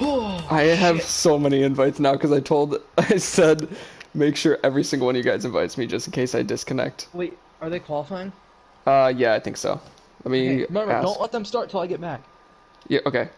Oh, I have shit. so many invites now because I said, make sure every single one of you guys invites me just in case I disconnect. Wait, are they qualifying? Yeah, I think so. Let Okay, me remember, don't ask. let them start till I get back. Yeah, okay.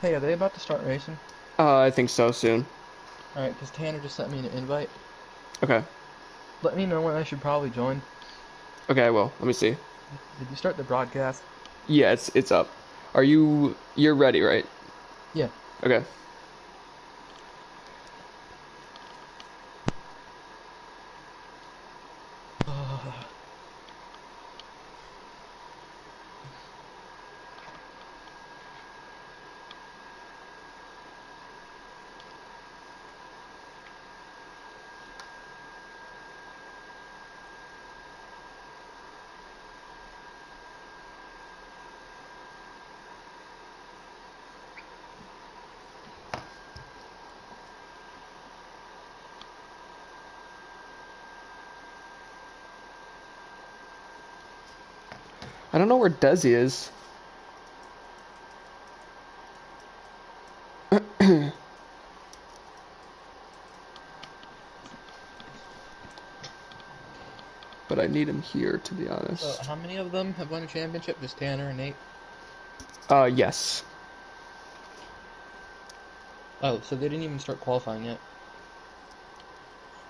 Hey, are they about to start racing? I think so soon. Alright, because Tanner just sent me an invite. Okay. Let me know when I should probably join. Okay, I will. Let me see. Did you start the broadcast? Yeah, it's up. You're ready, right? Yeah. Okay. I don't know where Desi is. But I need him here to be So, honest. how many of them have won a championship? Just Tanner and Nate? Yes. Oh, so they didn't even start qualifying yet.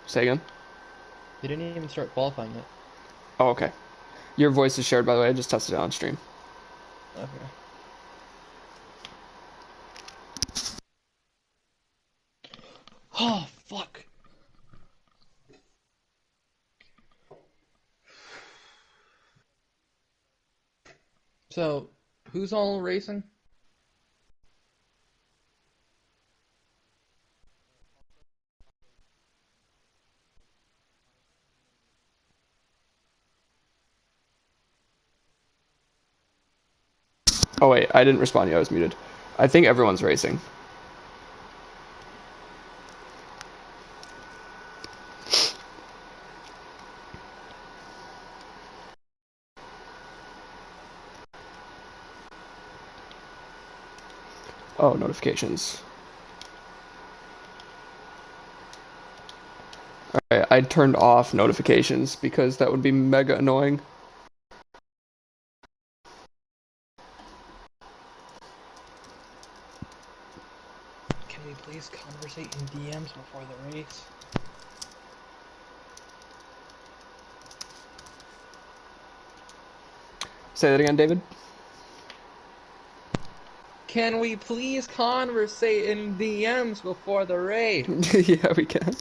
Say again. They didn't even start qualifying yet. Oh, okay. Your voice is shared by the way. I just tested it on stream. Okay. Oh, fuck. So, who's all racing? Oh wait, I didn't respond to you. I was muted. I think everyone's racing. Oh, notifications. I turned off notifications because that would be mega annoying. Can we please conversate in DMs before the race? Say that again, David. Can we please conversate in DMs before the race? Yeah, we can.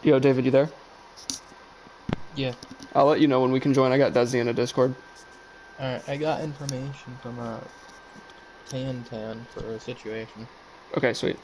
Yo, David, you there? Yeah. I'll let you know when we can join. I got Desi in a Discord. Alright, I got information from Tan for a situation. Okay, sweet.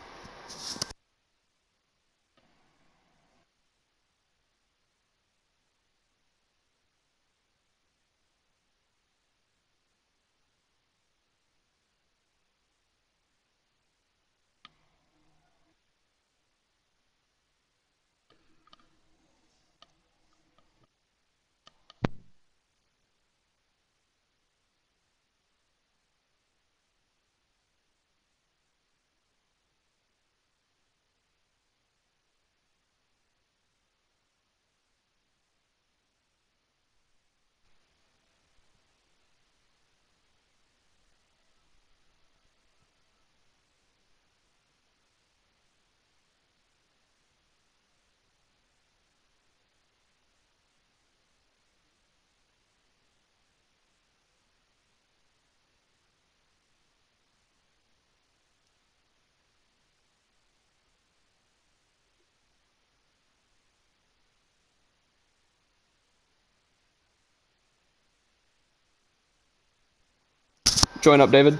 Join up, David.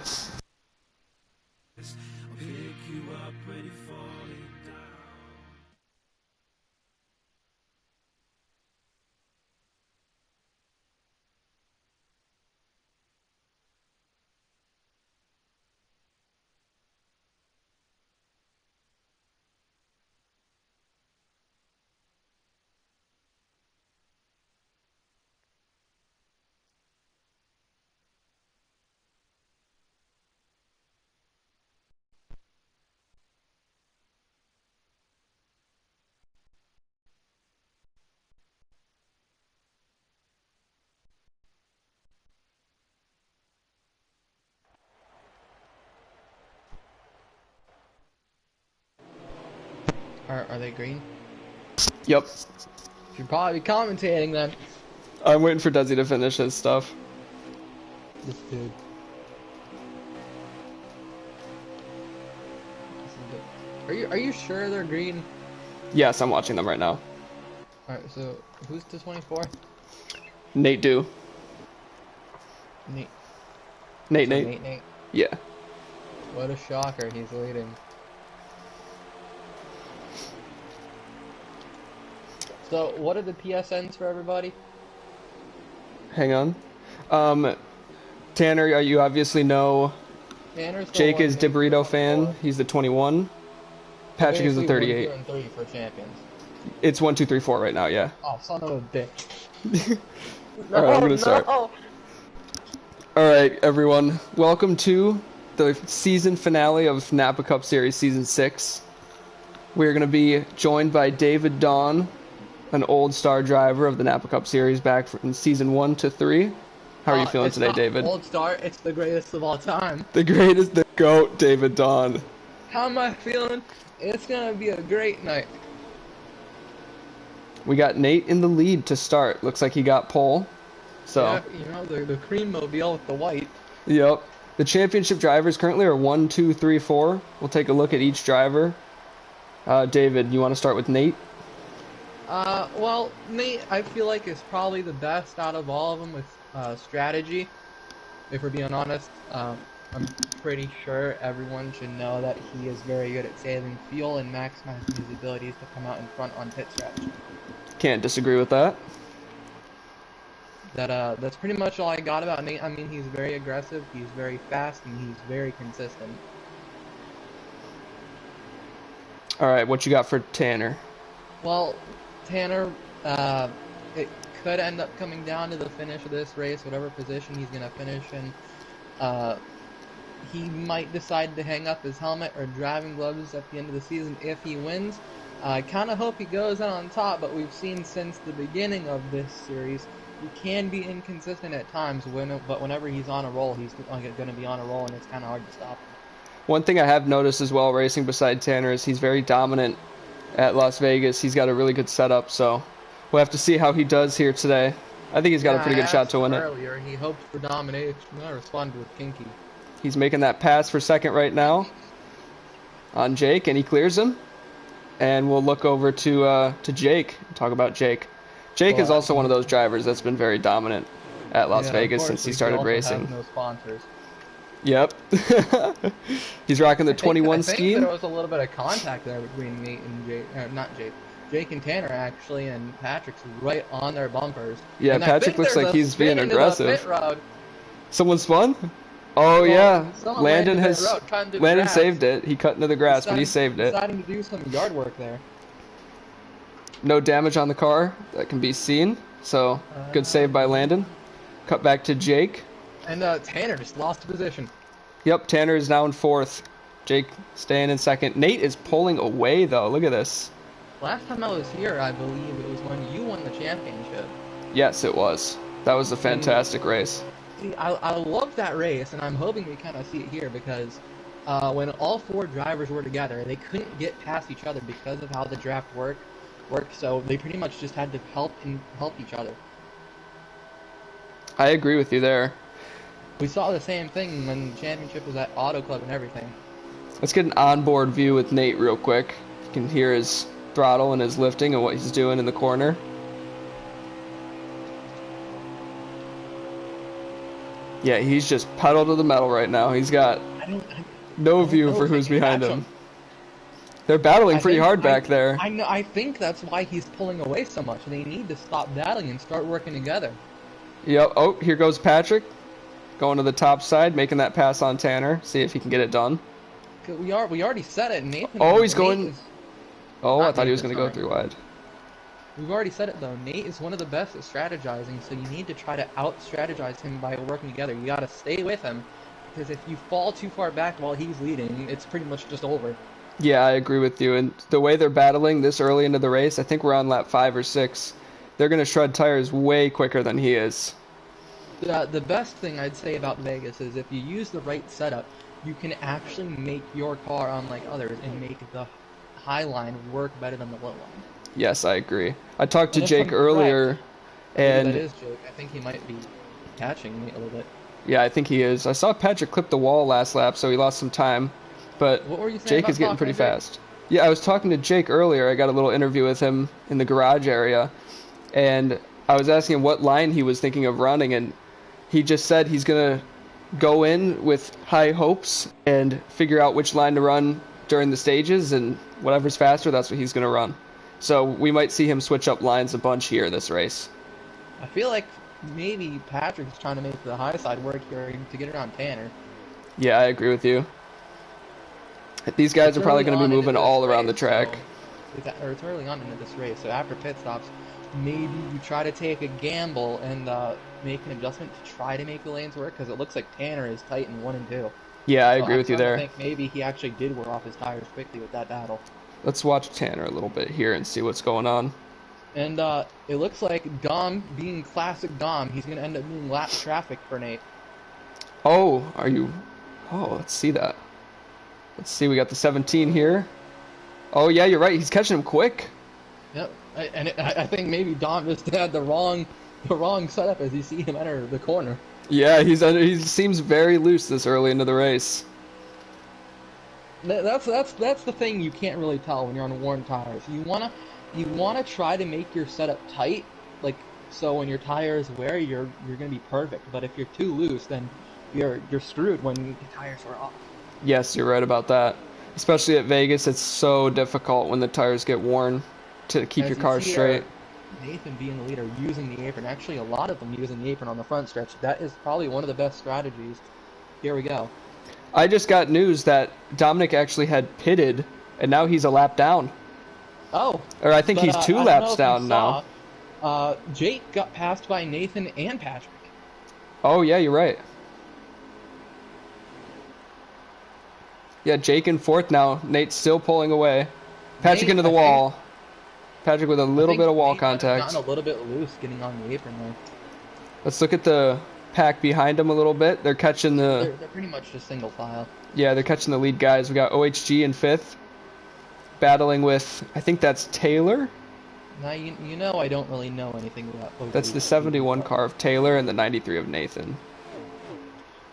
Are they green? Yep. Should probably be commentating then. I'm waiting for Desi to finish his stuff. This dude. Are you sure they're green? Yes, I'm watching them right now. Alright, so who's the 24? Nate do. Nate. Nate, So Nate. Nate. Yeah. What a shocker, he's leading. So, what are the PSNs for everybody? Hang on. Tanner, you obviously know Tanner's the Jake one, is Nate's the DeBrito fan. 24. He's the 21. So Patrick is the basically 1, 2, 38. and 3 for champions. It's 1, 2, 3, 4 right now, yeah. Oh, son of a bitch. Alright, I'm No, gonna start. no! Alright, everyone. Welcome to the season finale of NAPA Cup Series Season 6. We're going to be joined by David Dawn, an old star driver of the NAPA Cup Series back from Season 1 to 3. How are you feeling It's today, not David? Old Star, it's the greatest of all time. The greatest, the GOAT, David Dawn. How am I feeling? It's gonna be a great night. We got Nate in the lead to start. Looks like he got pole. So, Yeah, you know, the cream mobile with the white. yep. The championship drivers currently are 1, 2, 3, 4. We'll take a look at each driver. David, you want to start with Nate? Well, Nate, I feel like is probably the best out of all of them with strategy. If we're being honest, I'm pretty sure everyone should know that he is very good at saving fuel and maximizing his abilities to come out in front on pit strategy. Can't disagree with that. That's pretty much all I got about Nate. I mean, he's very aggressive, he's very fast, and he's very consistent. Alright, what you got for Tanner? Well, Tanner, it could end up coming down to the finish of this race, whatever position he's going to finish in. He might decide to hang up his helmet or driving gloves at the end of the season if he wins. I kind of hope he goes out on top, but we've seen since the beginning of this series, he can be inconsistent at times, but whenever he's on a roll, he's going to be on a roll, and it's kind of hard to stop him. One thing I have noticed as well racing beside Tanner is he's very dominant at Las Vegas. He's got a really good setup, so we'll have to see how he does here today. I think he's got a pretty good shot to win it. Earlier, he hoped for domination. I responded with kinky. He's making that pass for second right now on Jake, and he clears him. and we'll look over to Jake and talk about Jake. Jake is Well, also one of those drivers that's been very dominant at Las Vegas since he started racing. Has no sponsors. Yep. He's rocking the 21 I think scheme. there was a little bit of contact there between Nate and Jake, not Jake. Jake and Tanner actually, and Patrick's right on their bumpers. Yeah, and Patrick looks like he's being aggressive. Someone spun? Oh, well, yeah. Landon saved it. He cut into the grass, but he saved it. Deciding to do some yard work there. No damage on the car that can be seen, so good save by Landon. Cut back to Jake. And Tanner just lost position. Yep, Tanner is now in 4th. Jake staying in 2nd. Nate is pulling away, though. Look at this. Last time I was here, I believe it was when you won the championship. Yes, it was. That was a fantastic race. See, I love that race, and I'm hoping we kind of see it here because when all 4 drivers were together, they couldn't get past each other because of how the draft worked. So they pretty much just had to help each other. I agree with you there. We saw the same thing when the championship was at Auto Club and everything. Let's get an onboard view with Nate real quick. You can hear his throttle and his lifting and what he's doing in the corner. Yeah, he's just pedal to the metal right now. He's got no view for who's behind him. They're battling pretty hard back there. I think that's why he's pulling away so much. They need to stop battling and start working together. Yep. Oh, here goes Patrick. Going to the top side, making that pass on Tanner. See if he can get it done. We already said it. Nathan. Oh, he's going. Oh, I thought he was going to go through wide. We've already said it though. Nate is one of the best at strategizing, so you need to try to out-strategize him by working together. You got to stay with him, because if you fall too far back while he's leading, it's pretty much just over. Yeah, I agree with you. And the way they're battling this early into the race, I think we're on lap 5 or 6. They're going to shred tires way quicker than he is. The best thing I'd say about Vegas is if you use the right setup, you can actually make your car, unlike others, and make the high line work better than the low line. Yes, I agree. I talked to Jake earlier, and that is Jake. I think he might be catching me a little bit. Yeah, I think he is. I saw Patrick clip the wall last lap, so he lost some time. But what were you saying Jake is getting pretty fast. Yeah, I was talking to Jake earlier. I got a little interview with him in the garage area, and I was asking him what line he was thinking of running, and he just said he's going to go in with high hopes and figure out which line to run during the stages, and whatever's faster, that's what he's going to run. So we might see him switch up lines a bunch here in this race. I feel like maybe Patrick's trying to make the high side work here to get around Tanner. Yeah, I agree with you. These guys are probably going to be moving all around the track. It's early on into this race, so after pit stops, maybe you try to take a gamble and make an adjustment to try to make the lanes work, because it looks like Tanner is tight in 1 and 2. Yeah, I agree with you there. I think maybe he actually did wear off his tires quickly with that battle. Let's watch Tanner a little bit here and see what's going on. And it looks like Dom, being classic Dom, he's going to end up being lap traffic for Nate. Oh, are you... Oh, let's see that. Let's see, we got the 17 here. Oh, yeah, you're right. He's catching him quick. Yep, I think maybe Dom just had the wrong setup as you see him enter the corner. Yeah, he seems very loose this early into the race. That's the thing you can't really tell when you're on worn tires. You wanna try to make your setup tight, like so when your tires wear, you're gonna be perfect. But if you're too loose, then you're screwed when your tires are off. Yes, you're right about that. Especially at Vegas, it's so difficult when the tires get worn to keep your car straight. Nathan being the leader, using the apron. Actually, a lot of them using the apron on the front stretch. That is probably one of the best strategies. Here we go. I just got news that Dominic actually had pitted, and now he's a lap down. Oh. Or I think he's 2 laps down now. Jake got passed by Nathan and Patrick. Oh, yeah, you're right. Yeah, Jake in 4th now. Nate's still pulling away. Patrick into the wall. Patrick with a little bit of wall contact. Gotten a little bit loose getting on the apron there. Let's look at the pack behind him a little bit. They're catching the... They're pretty much just single file. Yeah, they're catching the lead guys. We got OHG in 5th. Battling with, I think that's Taylor. Now, you know I don't really know anything about OHG. That's the 71 car of Taylor and the 93 of Nathan.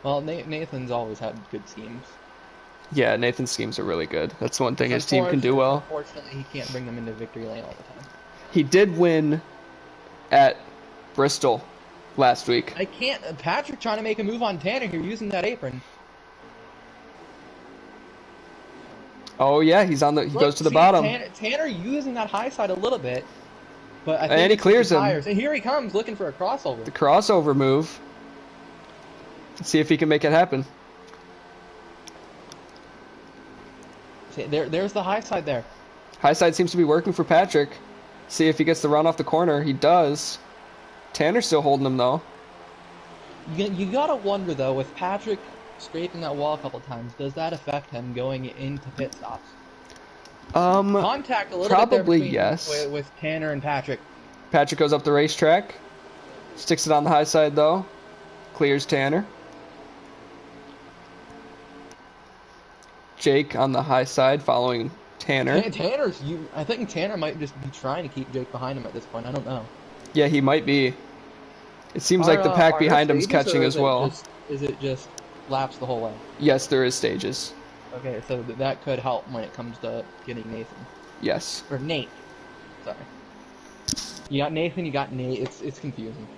Well, Nathan's always had good teams. Yeah, Nathan's schemes are really good. That's one thing his team can do well. Unfortunately, he can't bring them into victory lane all the time. He did win at Bristol last week. I can't. Patrick trying to make a move on Tanner here using that apron. Oh yeah, he goes to the bottom. Tanner using that high side a little bit, but I think and he clears him. And here he comes looking for a crossover. The crossover move. Let's see if he can make it happen. There's the high side there. High side seems to be working for Patrick. See if he gets the run off the corner. He does. Tanner's still holding him though. You gotta wonder though, with Patrick scraping that wall a couple times, does that affect him going into pit stops? Contact a little probably bit there yes. With Tanner and Patrick. Patrick goes up the racetrack, sticks it on the high side though, clears Tanner. Jake on the high side following Tanner. I think Tanner might just be trying to keep Jake behind him at this point. I don't know. Yeah, he might be. It seems like the pack behind him's catching as well. Is it just laps the whole way? Yes, there is stages. Okay, so that could help when it comes to getting Nathan. Yes. Or Nate. Sorry. You got Nathan, you got Nate. It's confusing.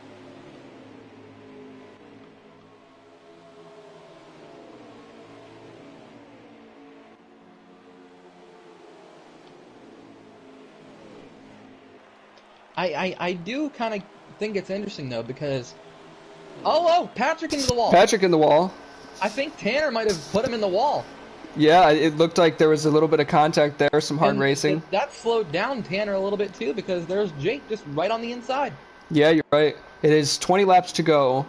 I do kind of think it's interesting though because Patrick into the wall. Patrick in the wall. I think Tanner might have put him in the wall. Yeah, it looked like there was a little bit of contact there, some hard racing. That slowed down Tanner a little bit too because there's Jake just right on the inside. Yeah, you're right. It is 20 laps to go,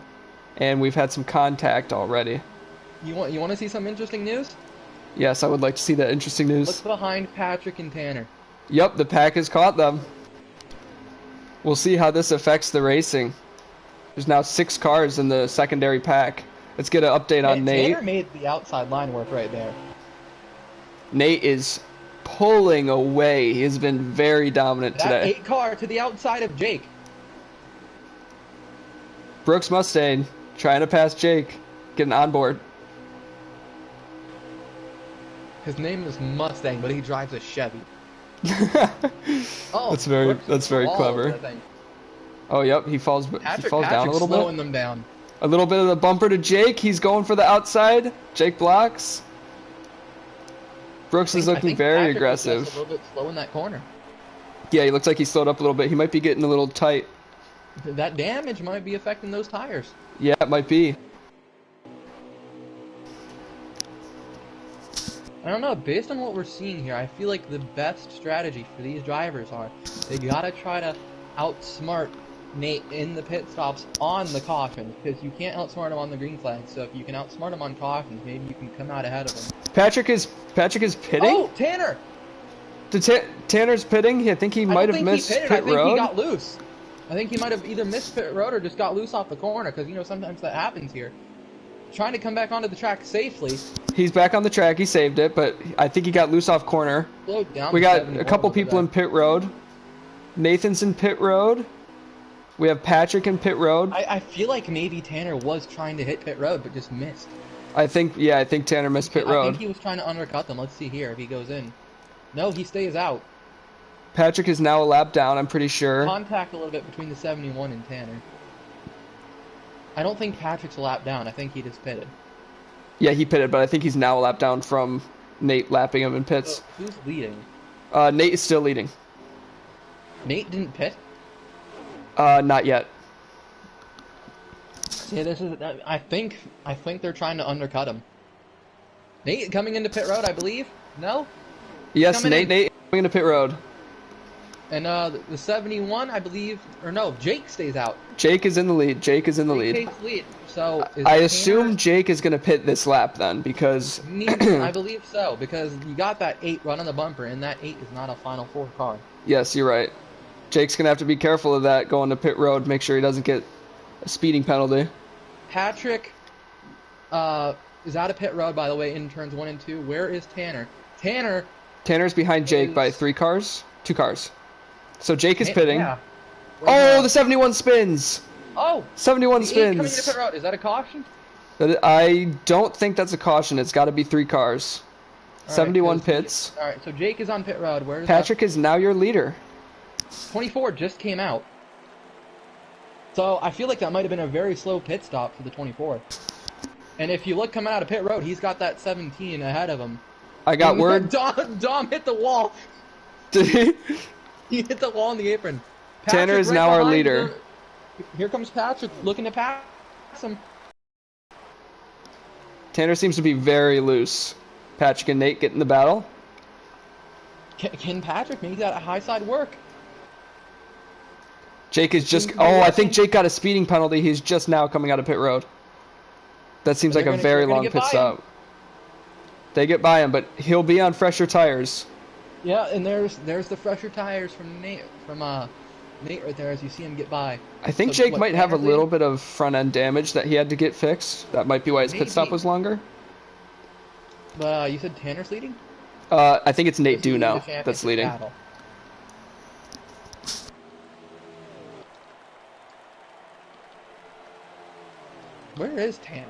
and we've had some contact already. You want to see some interesting news? Yes, I would like to see that interesting news. Look behind Patrick and Tanner. Yep, the pack has caught them. We'll see how this affects the racing. There's now 6 cars in the secondary pack. Let's get an update on Nate. Tanner made the outside line work right there. Nate is pulling away. He has been very dominant today. That 8 car to the outside of Jake. Brooks Mustang trying to pass Jake, getting on board. His name is Mustang, but he drives a Chevy. That's very clever. Oh, yep, he falls down a little bit. Slowing them down. A little bit of the bumper to Jake. He's going for the outside. Jake blocks. Brooks is looking very aggressive. A little bit slow in that corner. Yeah, he looks like he slowed up a little bit. He might be getting a little tight. That damage might be affecting those tires. Yeah, it might be. I don't know, based on what we're seeing here, I feel like the best strategy for these drivers are they gotta try to outsmart Nate in the pit stops on the caution, because you can't outsmart him on the green flag, so if you can outsmart him on caution, maybe you can come out ahead of him. Patrick is pitting? Oh, Tanner! Tanner's pitting? I think he might have missed pit road. I think he got loose. I think he might have either missed pit road or just got loose off the corner, because, you know, sometimes that happens here. Trying to come back onto the track safely. He's back on the track. He saved it, but I think he got loose off corner. We got a couple people in pit road. Nathan's in pit road. We have Patrick in pit road. I feel like maybe Tanner was trying to hit pit road, but just missed. I think Tanner missed pit road. I think he was trying to undercut them. Let's see here if he goes in. No, he stays out. Patrick is now a lap down, I'm pretty sure. Contact a little bit between the 71 and Tanner. I don't think Patrick's a lap down. I think he just pitted. Yeah, he pitted, but I think he's now a lap down from Nate lapping him in pits. So who's leading? Nate is still leading. Nate didn't pit? Not yet. Yeah, this is. I think they're trying to undercut him. Nate coming into pit road, I believe. No. Yes, Nate coming into pit road. And the 71, I believe, or no, Jake stays out. Jake is in the lead. Jake is in the lead. Jake's lead. So I assume Jake is going to pit this lap then, because I believe so, because you got that 8 run on the bumper, and that 8 is not a Final 4 car. Yes, you're right. Jake's going to have to be careful of that going to pit road, make sure he doesn't get a speeding penalty. Patrick is out of pit road, by the way, in turns 1 and 2. Where is Tanner? Tanner's behind Jake by 2 cars. So Jake is pitting. Yeah. Oh, the 71 spins. Oh, 71 spins. Coming into pit road. Is that a caution? I don't think that's a caution. It's got to be 3 cars. All right, 71 pits. All right, so Jake is on pit road. Where's Patrick is now your leader. 24 just came out. So I feel like that might have been a very slow pit stop for the 24. And if you look coming out of pit road, he's got that 17 ahead of him. I got word. Dom hit the wall. Did he? He hit the wall on the apron. Tanner is now our leader. Here comes Patrick looking to pass him. Tanner seems to be very loose. Patrick and Nate get in the battle. Can Patrick make that a high side work? Jake is just... Oh, I think Jake got a speeding penalty. He's just now coming out of pit road. That seems like a very long pit stop. They get by him, but he'll be on fresher tires. Yeah, and there's the fresher tires from Nate right there as you see him get by. I think Jake might have a little bit of front end damage that he had to get fixed. That might be why his pit stop was longer. But you said Tanner's leading? I think it's Nate Duno that's leading. Battle. Where is Tanner?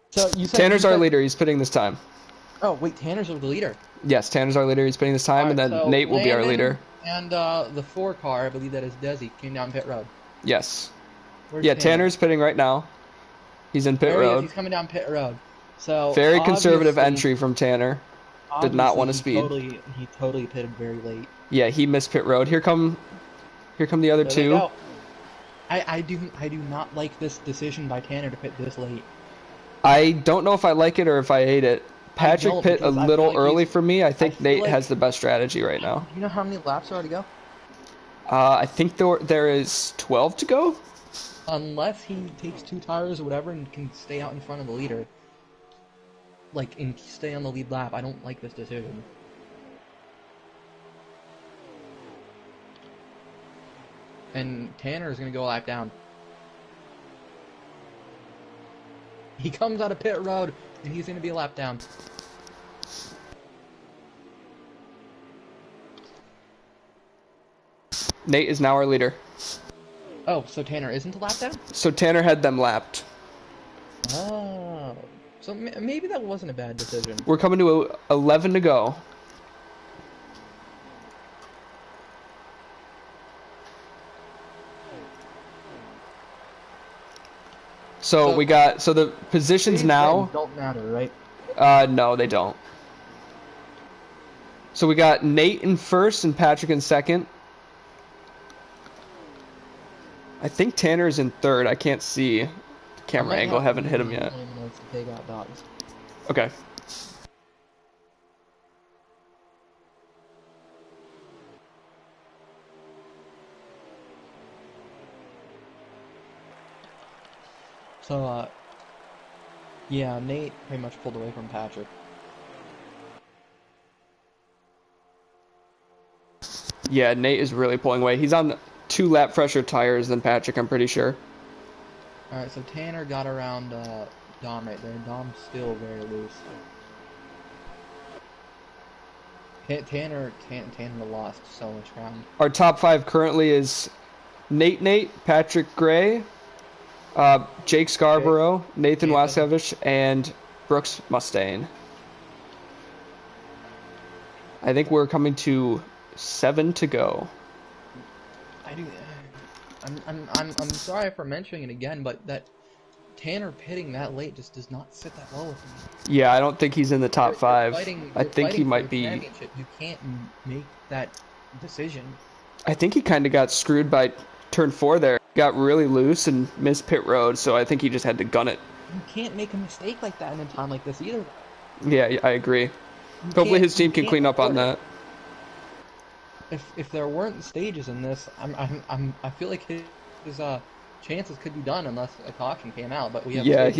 So you said Tanner's our leader. He's pitting this time. Oh wait, Tanner's the leader. Yes, Tanner's our leader. He's pitting this time, and then so Nate will be our leader. And the 4 car, I believe that is Desi, came down pit road. Yes. Where's Yeah, Tanner? Tanner's pitting right now. He's in pit road. He's coming down pit road. So very conservative entry from Tanner. Did not want to speed. He totally pitted very late. Yeah, he missed pit road. Here come the other two. I do not like this decision by Tanner to pit this late. I don't know if I like it or if I hate it. Patrick pit a little early for me. I think Nate has the best strategy right now. Do you know how many laps are to go? I think there is 12 to go. Unless he takes 2 tires or whatever and can stay out in front of the leader. Like, and stay on the lead lap. I don't like this decision. And Tanner is going to go a lap down. He comes out of pit road, and he's going to be a lap down. Nate is now our leader. Oh, so Tanner isn't a lap down? So Tanner had them lapped. Oh. So maybe that wasn't a bad decision. We're coming to 11 to go. So we got, so the positions now don't matter, right? No, they don't. So we got Nate in first and Patrick in second. I think Tanner's in third. I can't see the camera angle. Haven't hit him yet. They got dogs. Okay. So, yeah, Nate pretty much pulled away from Patrick. Yeah, Nate is really pulling away. He's on 2 lap fresher tires than Patrick, I'm pretty sure. Alright, so Tanner got around Dom right there. Dom's still very loose. Tanner lost so much ground. Our top 5 currently is Nate, Patrick Gray, Jake Scarborough, Nathan Waskevich, and Brooks Mustaine. I think we're coming to 7 to go. I'm sorry for mentioning it again, but that Tanner pitting that late just does not sit that well with me. Yeah, I don't think he's in the top 5. I think he might be. You can't make that decision. I think he kind of got screwed by turn 4 there. Got really loose and missed pit road, so I think he just had to gun it. You can't make a mistake like that in a time like this either. Yeah, I agree. Hopefully his team can clean up on that. If there weren't stages in this, I feel like his chances could be done unless a caution came out. But we have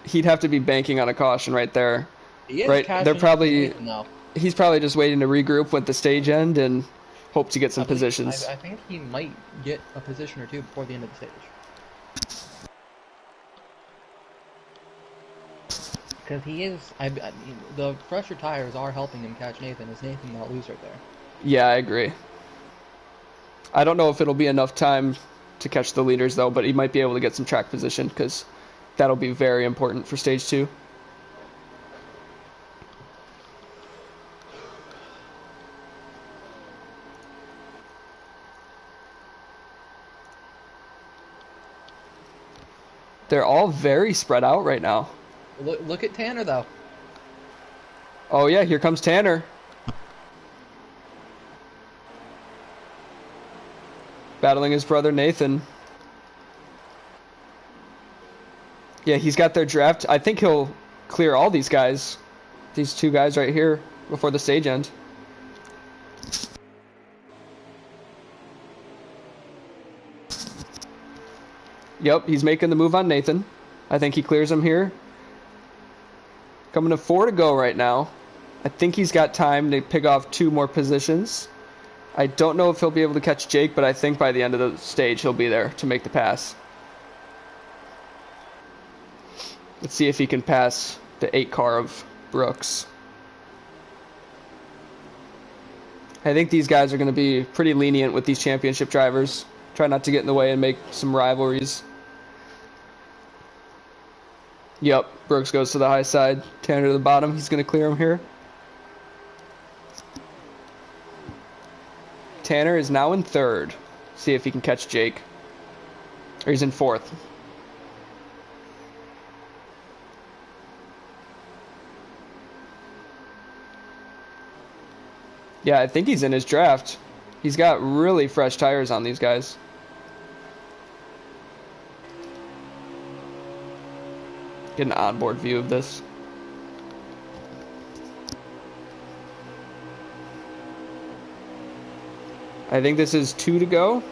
he'd have to be banking on a caution right there. He is right, they're probably no. He's probably just waiting to regroup with the stage end and hope to get some positions. I think he might get a position or 2 before the end of the stage. Because he is, the fresher tires are helping him catch Nathan. Is Nathan not loose right there? Yeah, I agree. I don't know if it'll be enough time to catch the leaders though, but he might be able to get some track position because that'll be very important for stage 2. They're all very spread out right now. Look at Tanner though. Oh yeah, here comes Tanner. Battling his brother Nathan. Yeah, he's got their draft. I think he'll clear all these guys. These two guys right here before the stage end. Yep, he's making the move on Nathan. I think he clears him here. Coming to 4 to go right now. I think he's got time to pick off 2 more positions. I don't know if he'll be able to catch Jake, but I think by the end of the stage he'll be there to make the pass. Let's see if he can pass the 8 car of Brooks. I think these guys are going to be pretty lenient with these championship drivers. Try not to get in the way and make some rivalries. Yep, Brooks goes to the high side. Tanner to the bottom. He's going to clear him here. Tanner is now in 3rd. See if he can catch Jake. Or he's in 4th. Yeah, I think he's in his draft. He's got really fresh tires on these guys. Get an onboard view of this. I think this is 2 to go.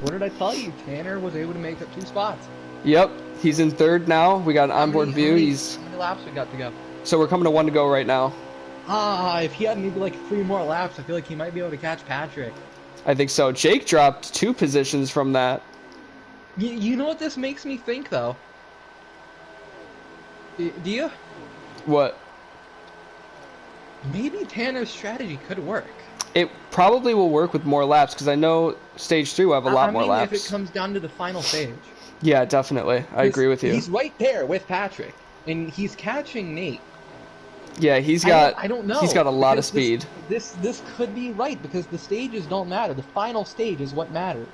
What did I tell you? Tanner was able to make up 2 spots. Yep, he's in 3rd now. We got an onboard view. How many laps we got to go? So we're coming to 1 to go right now. If he had maybe like 3 more laps, I feel like he might be able to catch Patrick. I think so. Jake dropped 2 positions from that. You know what this makes me think, though? Do you? What? Maybe Tanner's strategy could work. It probably will work with more laps, because I know stage 3 will have a lot more laps. If it comes down to the final stage. Yeah, definitely. I agree with you. He's right there with Patrick, and he's catching Nate. Yeah, he's got. I don't know. He's got a lot of speed. This could be right, because the stages don't matter. The final stage is what matters.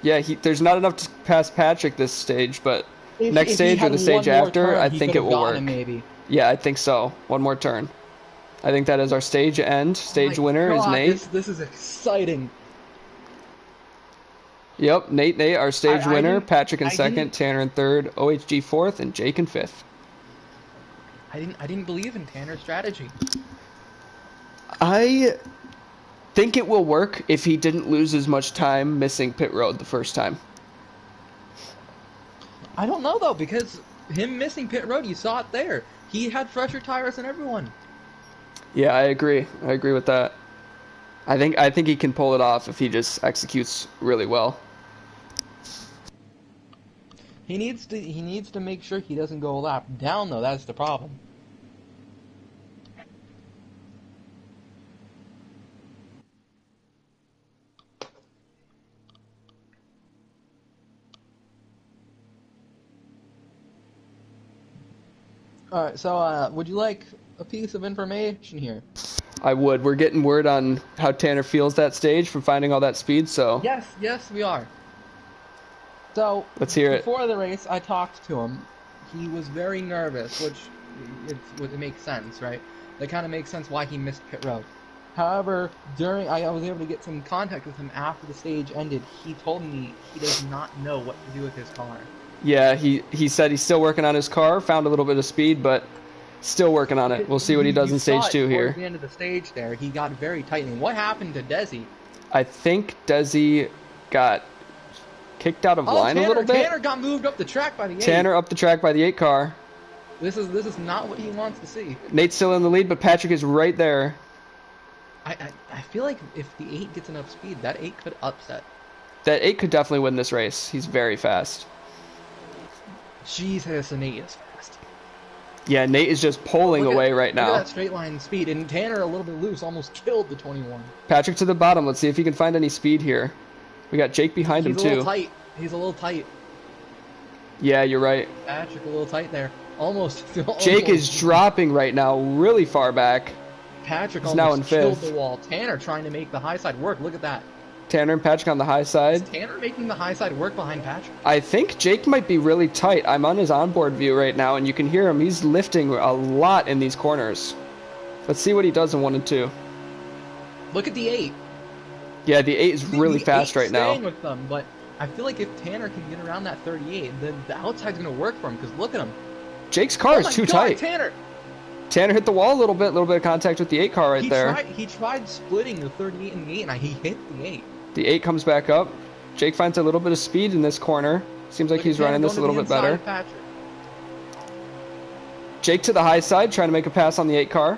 Yeah, there's not enough to pass Patrick this stage, but next stage or the stage after, I think it will work. Maybe. Yeah, I think so. One more turn. I think that is our stage end. Stage winner is Nate. This is exciting. Yep, Nate, our stage winner. Patrick in 2nd, Tanner in 3rd, OHG 4th, and Jake in 5th. I didn't believe in Tanner's strategy. I think it will work if he didn't lose as much time missing pit road the first time. I don't know, though, because him missing pit road, you saw it there. He had fresher tires than everyone. Yeah, I agree. I agree with that. I think he can pull it off if he just executes really well. He needs to make sure he doesn't go a lap down, though. That's the problem. Alright, so would you like a piece of information here? I would. We're getting word on how Tanner feels that stage from finding all that speed, so... Yes, we are. So, let's hear it. Before the race, I talked to him. He was very nervous, which it makes sense, right? That kind of makes sense why he missed pit road. However, I was able to get some contact with him after the stage ended. He told me he does not know what to do with his car. Yeah, he said he's still working on his car, found a little bit of speed, but still working on it. We'll see what he does in stage 2 here. At the end of the stage there, he got very tightening. What happened to Desi? I think Desi got kicked out of line a little bit. Tanner got moved up the track by the 8. Tanner up the track by the 8 car. This is not what he wants to see. Nate's still in the lead, but Patrick is right there. I feel like if the 8 gets enough speed, that 8 could upset. That 8 could definitely win this race. He's very fast. Jesus, and Nate is fast. Yeah, Nate is just pulling away right now. Look at that straight line speed, and Tanner a little bit loose almost killed the 21. Patrick to the bottom. Let's see if he can find any speed here. We got Jake behind him too. He's a little tight. Yeah, you're right. Patrick a little tight there. Almost. Jake is dropping right now, really far back. Patrick He's now in almost killed the 5th. wall. Tanner trying to make the high side work. Look at that. Tanner and Patrick on the high Is side. Tanner making the high side work behind Patrick? I think Jake might be really tight. I'm on his onboard view right now, and you can hear him. He's lifting a lot in these corners. Let's see what he does in 1 and 2. Look at the 8. Yeah, the 8 is really fast right now. With them, but I feel like if Tanner can get around that 38, then the outside's going to work for him, because look at him. Jake's car is too tight. Tanner hit the wall a little bit of contact with the 8 car right there. He tried splitting the 38 and the 8, and he hit the 8. The 8 comes back up. Jake finds a little bit of speed in this corner. Seems like he's running this a little bit better. Jake to the high side, trying to make a pass on the 8 car.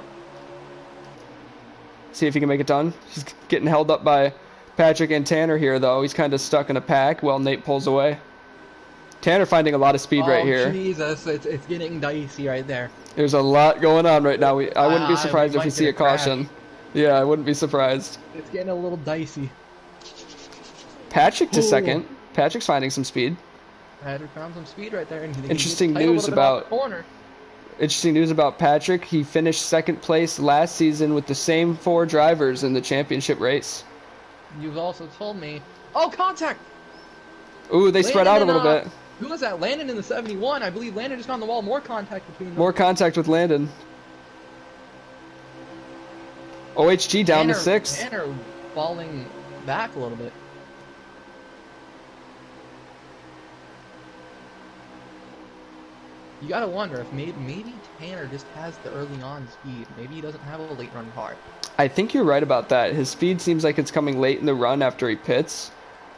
See if he can make it done. He's getting held up by Patrick and Tanner here, though. He's kind of stuck in a pack while Nate pulls away. Tanner finding a lot of speed right here. Jesus, it's getting dicey right there. There's a lot going on right now. I wouldn't be surprised if we see a caution. Yeah, I wouldn't be surprised. It's getting a little dicey. Patrick to second. Patrick's finding some speed. Patrick found some speed right there. And Interesting news about Patrick. He finished 2nd place last season with the same 4 drivers in the championship race. You've also told me. Oh, contact! Ooh, they spread out a little bit. Who was that? Landon in the 71. I believe Landon just got on the wall. More contact between them. More contact with Landon. OHG down to 6th. Tanner falling back a little bit. You gotta wonder if maybe Tanner just has the early on speed. Maybe he doesn't have a late run car. I think you're right about that. His speed seems like it's coming late in the run after he pits.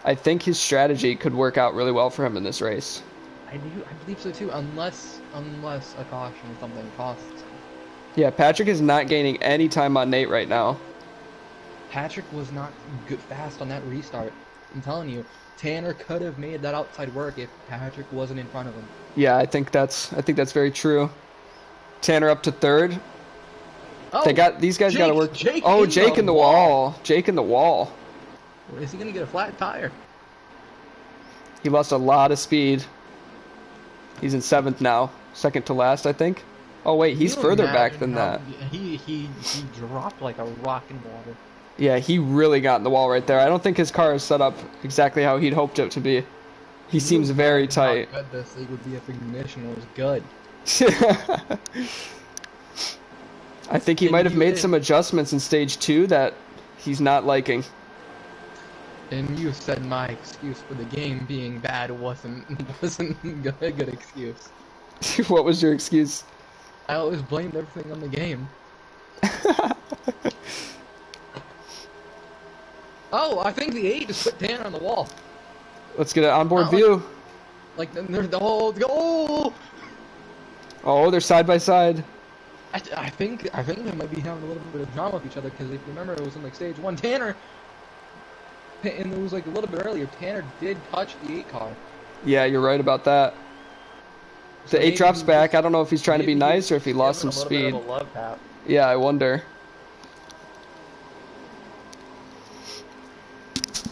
I think his strategy could work out really well for him in this race. I believe so too, unless a caution or something costs him. Yeah, Patrick is not gaining any time on Nate right now. Patrick was not good fast on that restart. I'm telling you, Tanner could have made that outside work if Patrick wasn't in front of him. Yeah, I think that's very true. Tanner up to 3rd. Oh, these guys got to work. Jake in the wall. Jake in the wall. Is he gonna get a flat tire? He lost a lot of speed. He's in 7th now, 2nd to last, I think. Oh wait, he's further back than that. He dropped like a rock in water. Yeah, he really got in the wall right there. I don't think his car is set up exactly how he'd hoped it to be. He seems very tight. How good this league would be if ignition was good. I think he might have made some adjustments in stage 2 that he's not liking. And you said my excuse for the game being bad wasn't a good excuse. What was your excuse? I always blamed everything on the game. Oh, I think the 8 just put Tanner on the wall. Let's get an onboard view. Like the whole oh. Oh, they're side by side. I think they might be having a little bit of drama with each other because if you remember, it was in like stage 1. Tanner, and it was like a little bit earlier. Tanner did touch the 8 car. Yeah, you're right about that. The 8 drops back. I don't know if he's trying to be nice or if he lost some speed. Bit of a love tap. Yeah, I wonder.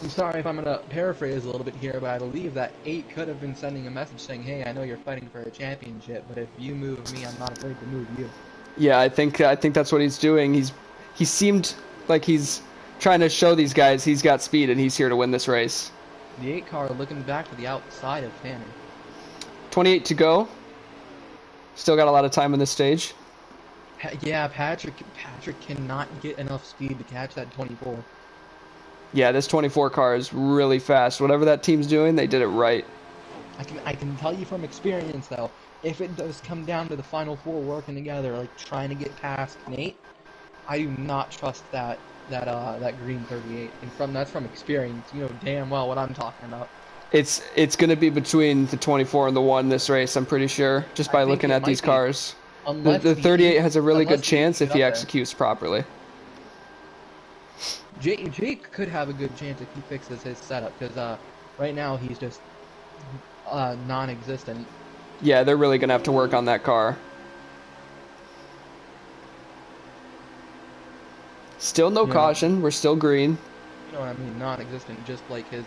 I'm sorry if I'm gonna paraphrase a little bit here, but I believe that 8 could have been sending a message saying, "Hey, I know you're fighting for a championship, but if you move me, I'm not afraid to move you." Yeah, I think that's what he's doing. He seemed like he's trying to show these guys he's got speed and he's here to win this race. The 8 car looking back to the outside of Tanner. 28 to go. Still got a lot of time in this stage. Yeah, Patrick cannot get enough speed to catch that 24. Yeah, this 24 car is really fast. Whatever that team's doing, they did it right. I can tell you from experience though, if it does come down to the final 4 working together, like trying to get past Nate, I do not trust that green 38. And that's from experience. You know damn well what I'm talking about. It's going to be between the 24 and the 1 this race, I'm pretty sure, just by looking at these cars. The 38 has a really good chance if he executes properly. Jake could have a good chance if he fixes his setup, because right now he's just non-existent. Yeah, they're really going to have to work on that car. Still no caution. We're still green. You know what I mean? Non-existent, just like his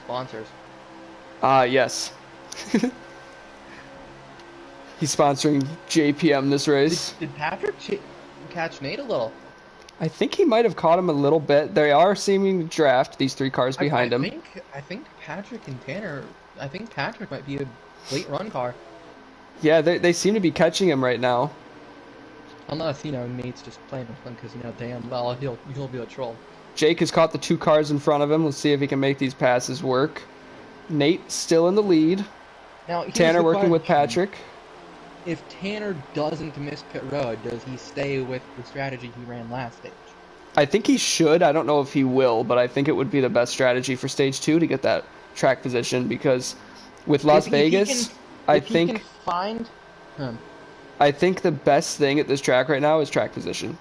sponsors. Yes. He's sponsoring JPM this race. Did Patrick catch Nate a little. I think he might have caught him a little bit. They are seeming to draft these 3 cars behind him. I think Patrick and Tanner. I think Patrick might be a late run car. Yeah, they seem to be catching him right now. Unless Nate's just playing with them because damn well he'll be a troll. Jake has caught the 2 cars in front of him. Let's see if he can make these passes work. Nate still in the lead. Now Tanner working with Patrick. If Tanner doesn't miss pit road, does he stay with the strategy he ran last stage? I think he should. I don't know if he will, but I think it would be the best strategy for stage 2 to get that track position, because with Las Vegas, I think the best thing at this track right now is track position.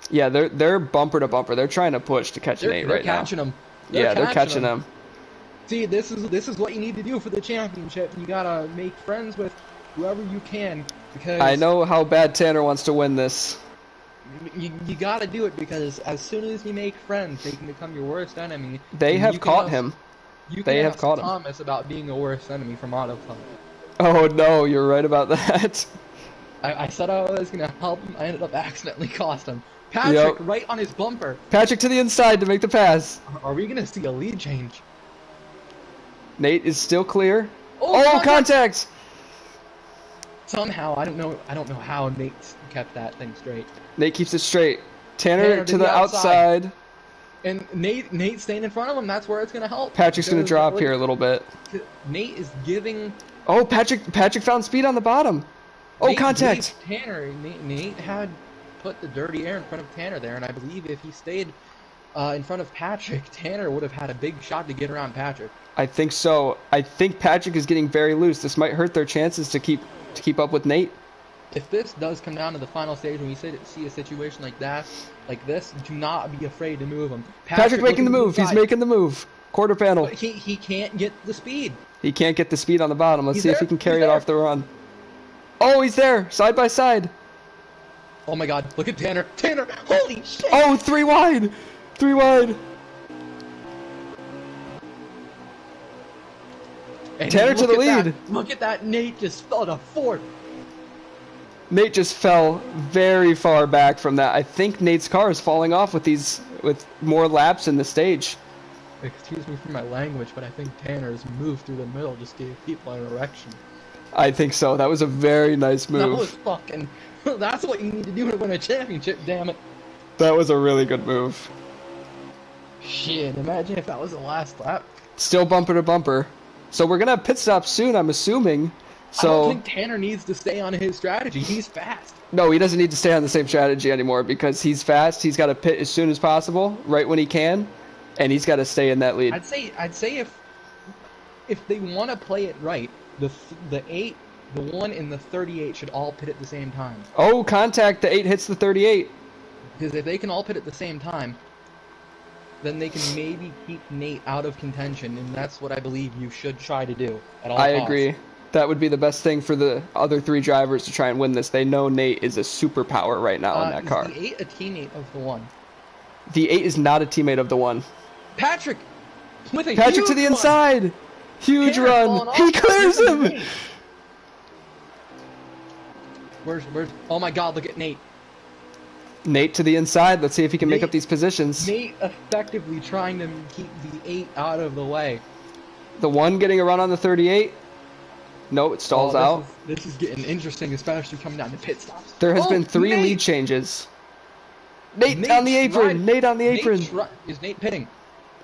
Yeah, they're bumper to bumper. They're trying to push to catch Nate right now. They're catching him. See, this is what you need to do for the championship. You gotta make friends with whoever you can, because I know how bad Tanner wants to win this. You gotta do it, because as soon as you make friends, they can become your worst enemy. They have caught him. They have caught him. Thomas about being a worst enemy from Auto Club. Oh no, you're right about that. I said I was gonna help him. I ended up accidentally cost him. Patrick right on his bumper. Patrick to the inside to make the pass. Are we gonna see a lead change? Nate is still clear. Oh, contact! Somehow, I don't know how Nate kept that thing straight. Nate keeps it straight. Tanner to the outside. And Nate staying in front of him, that's where it's going to help. Patrick's going to drop here a little bit. Nate is giving... Oh, Patrick found speed on the bottom. Oh, contact! Nate had put the dirty air in front of Tanner there, and I believe if he stayed in front of Patrick, Tanner would have had a big shot to get around Patrick. I think so. I think Patrick is getting very loose. This might hurt their chances to keep up with Nate. If this does come down to the final stage, when we see a situation like this, do not be afraid to move him. Patrick making the move. He's making the move. Quarter panel. But he can't get the speed. He can't get the speed on the bottom. Let's see if he can carry it off the run. Oh, he's there. Side by side. Oh my god. Look at Tanner. Tanner. Holy shit. Oh, 3 wide. 3 wide. And Tanner to the lead. Look at that. Nate just fell to 4th. Nate just fell very far back from that. I think Nate's car is falling off with more laps in the stage. Excuse me for my language, but I think Tanner's move through the middle just gave people an erection. I think so. That was a very nice move. That was fucking... That's what you need to do to win a championship, damn it. That was a really good move. Shit, imagine if that was the last lap. Still bumper to bumper. So we're going to have pit stop soon, I'm assuming. So, I don't think Tanner needs to stay on his strategy. He's fast. No, he doesn't need to stay on the same strategy anymore, because he's fast. He's got to pit as soon as possible, right when he can, and he's got to stay in that lead. I'd say if they want to play it right, the 8, the 1, and the 38 should all pit at the same time. Oh, contact! The 8 hits the 38. Because if they can all pit at the same time, then they can maybe keep Nate out of contention, and that's what I believe you should try to do at all costs. I agree. That would be the best thing for the other 3 drivers to try and win this. They know Nate is a superpower right now in that car. Is the 8 a teammate of the 1? The 8 is not a teammate of the 1. Patrick! With a Patrick to the inside! Huge run! He clears him! Where's... Oh my god, look at Nate. Nate to the inside. Let's see if he can make up these positions. Nate effectively trying to keep the 8 out of the way. The 1 getting a run on the 38. No, it stalls out. This is getting interesting, especially coming down to pit stops. There has been 3 lead changes. Nate on the apron. Nate on the apron. Is Nate pitting?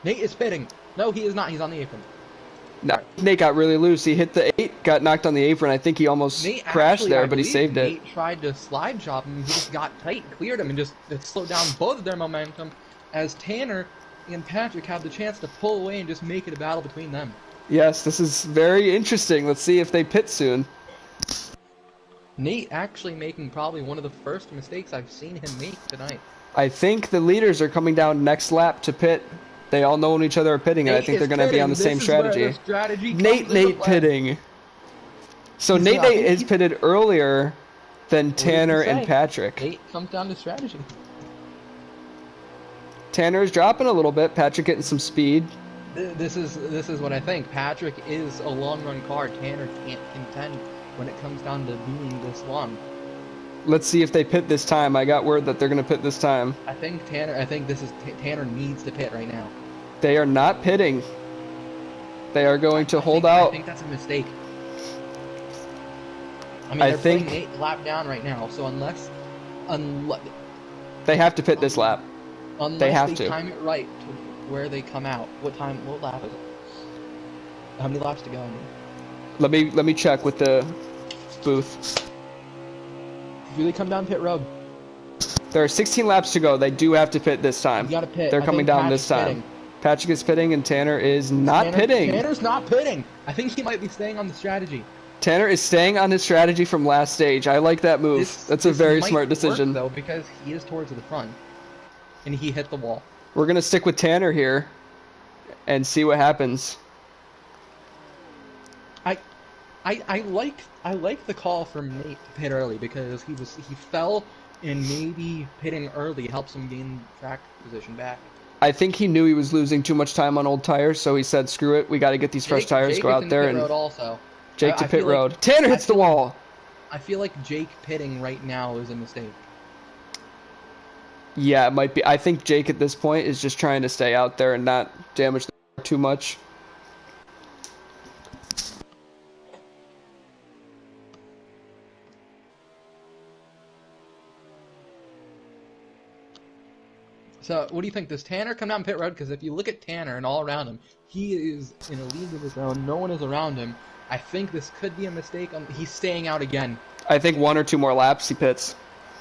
Nate is pitting. No, he is not. He's on the apron. No, Nate got really loose. He hit the 8, got knocked on the apron. I think he almost crashed there, but he saved it. Nate tried to slide chop him. He just got tight, cleared him, and just slowed down both of their momentum, as Tanner and Patrick have the chance to pull away and just make it a battle between them. Yes, this is very interesting. Let's see if they pit soon. Nate actually making probably one of the first mistakes I've seen him make tonight. I think the leaders are coming down next lap to pit. They all know when each other are pitting, and I think they're going to be on the same strategy. Nate pitting. So Nate is pitted earlier than Tanner and Patrick. Nate comes down to strategy. Tanner is dropping a little bit. Patrick getting some speed. This is what I think. Patrick is a long run car. Tanner can't contend when it comes down to being this long. Let's see if they pit this time. I got word that they're going to pit this time. I think Tanner needs to pit right now. They are not pitting. They are going to hold I out. think that's a mistake. I mean, they're putting Nate lap down right now, so unless they have to pit this lap. Unless they time it right to where they come out. What lap is it? How many laps to go? Let me check with the booth. Do they come down pit road? There are 16 laps to go. They do have to pit this time. You gotta pit. They're coming down this time. Pitting. Patrick is pitting and Tanner is not pitting. Tanner's not pitting. I think he might be staying on the strategy. Tanner is staying on his strategy from last stage. I like that move. That's a very smart decision. Though, because he is towards the front, and he hit the wall. We're gonna stick with Tanner here, and see what happens. I like the call from Nate to pit early because he fell, and maybe pitting early helps him gain track position back. I think he knew he was losing too much time on old tires, so he said, "Screw it, we got to get these fresh tires, go out there and." Jake to pit road. Tanner hits the wall. I feel like Jake pitting right now is a mistake. Yeah, it might be. I think Jake at this point is just trying to stay out there and not damage the car too much. So, what do you think? Does Tanner come down pit road? Because if you look at Tanner and all around him, he is in a league of his own. No one is around him. I think this could be a mistake. He's staying out again. I think 1 or 2 more laps he pits.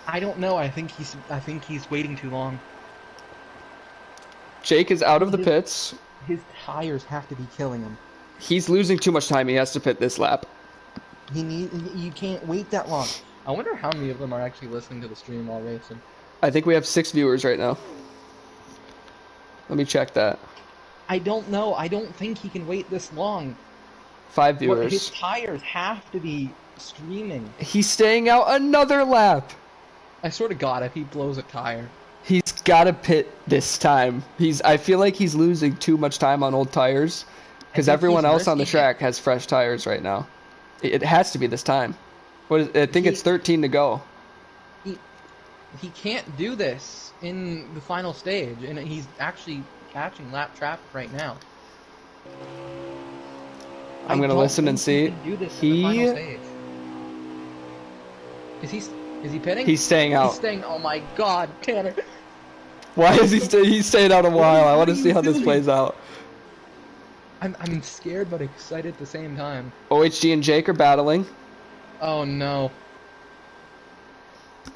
I don't know. I think he's waiting too long. Jake is out of the pits. His tires have to be killing him. He's losing too much time. He has to pit this lap. You can't wait that long. I wonder how many of them are actually listening to the stream while racing. I think we have 6 viewers right now. Let me check that. I don't know. I don't think he can wait this long. 5 viewers. His tires have to be screaming. He's staying out another lap. I swear to God, if he blows a tire. He's got to pit this time. I feel like he's losing too much time on old tires because everyone else on the track has fresh tires right now. It has to be this time. I think it's 13 to go. He can't do this in the final stage, and he's actually catching lap traffic right now. I'm going to listen and see. Is he pitting? He's staying out. He's staying. Oh my God, Tanner. Why is he's staying out a while? I want to see how this plays out. I'm scared but excited at the same time. OHG and Jake are battling. Oh no.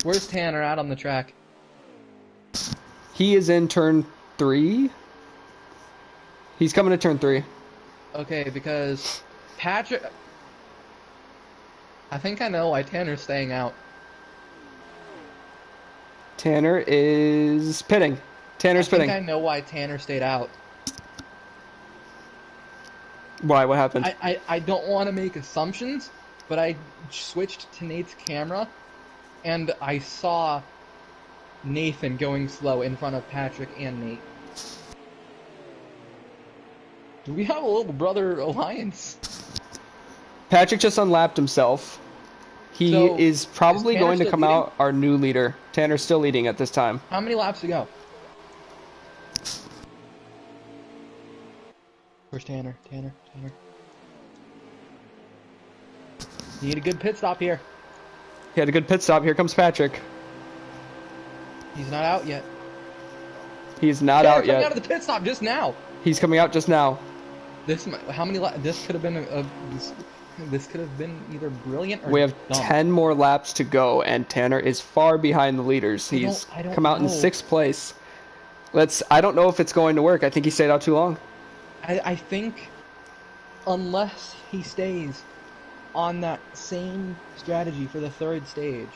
Where's Tanner out on the track? He is in turn 3. He's coming to turn 3. Okay, because Patrick... I think I know why Tanner's staying out. Tanner is pitting. Tanner's pitting. I think I know why Tanner stayed out. Why? What happened? I don't want to make assumptions, but I switched to Nate's camera, and I saw Nathan going slow in front of Patrick and Nate. Do we have a little brother alliance? Patrick just unlapped himself. He is probably going to come out our new leader. Tanner's still leading at this time. How many laps to go? Where's Tanner? Tanner. You need a good pit stop here. He had a good pit stop. Here comes Patrick. He's not out yet. He's not out yet. Coming out of the pit stop just now. He's coming out just now. This could have been this could have been either brilliant or we have dumb. 10 more laps to go, and Tanner is far behind the leaders. He's come out in 6th place. I don't know if it's going to work. I think he stayed out too long. I think unless he stays on that same strategy for the 3rd stage,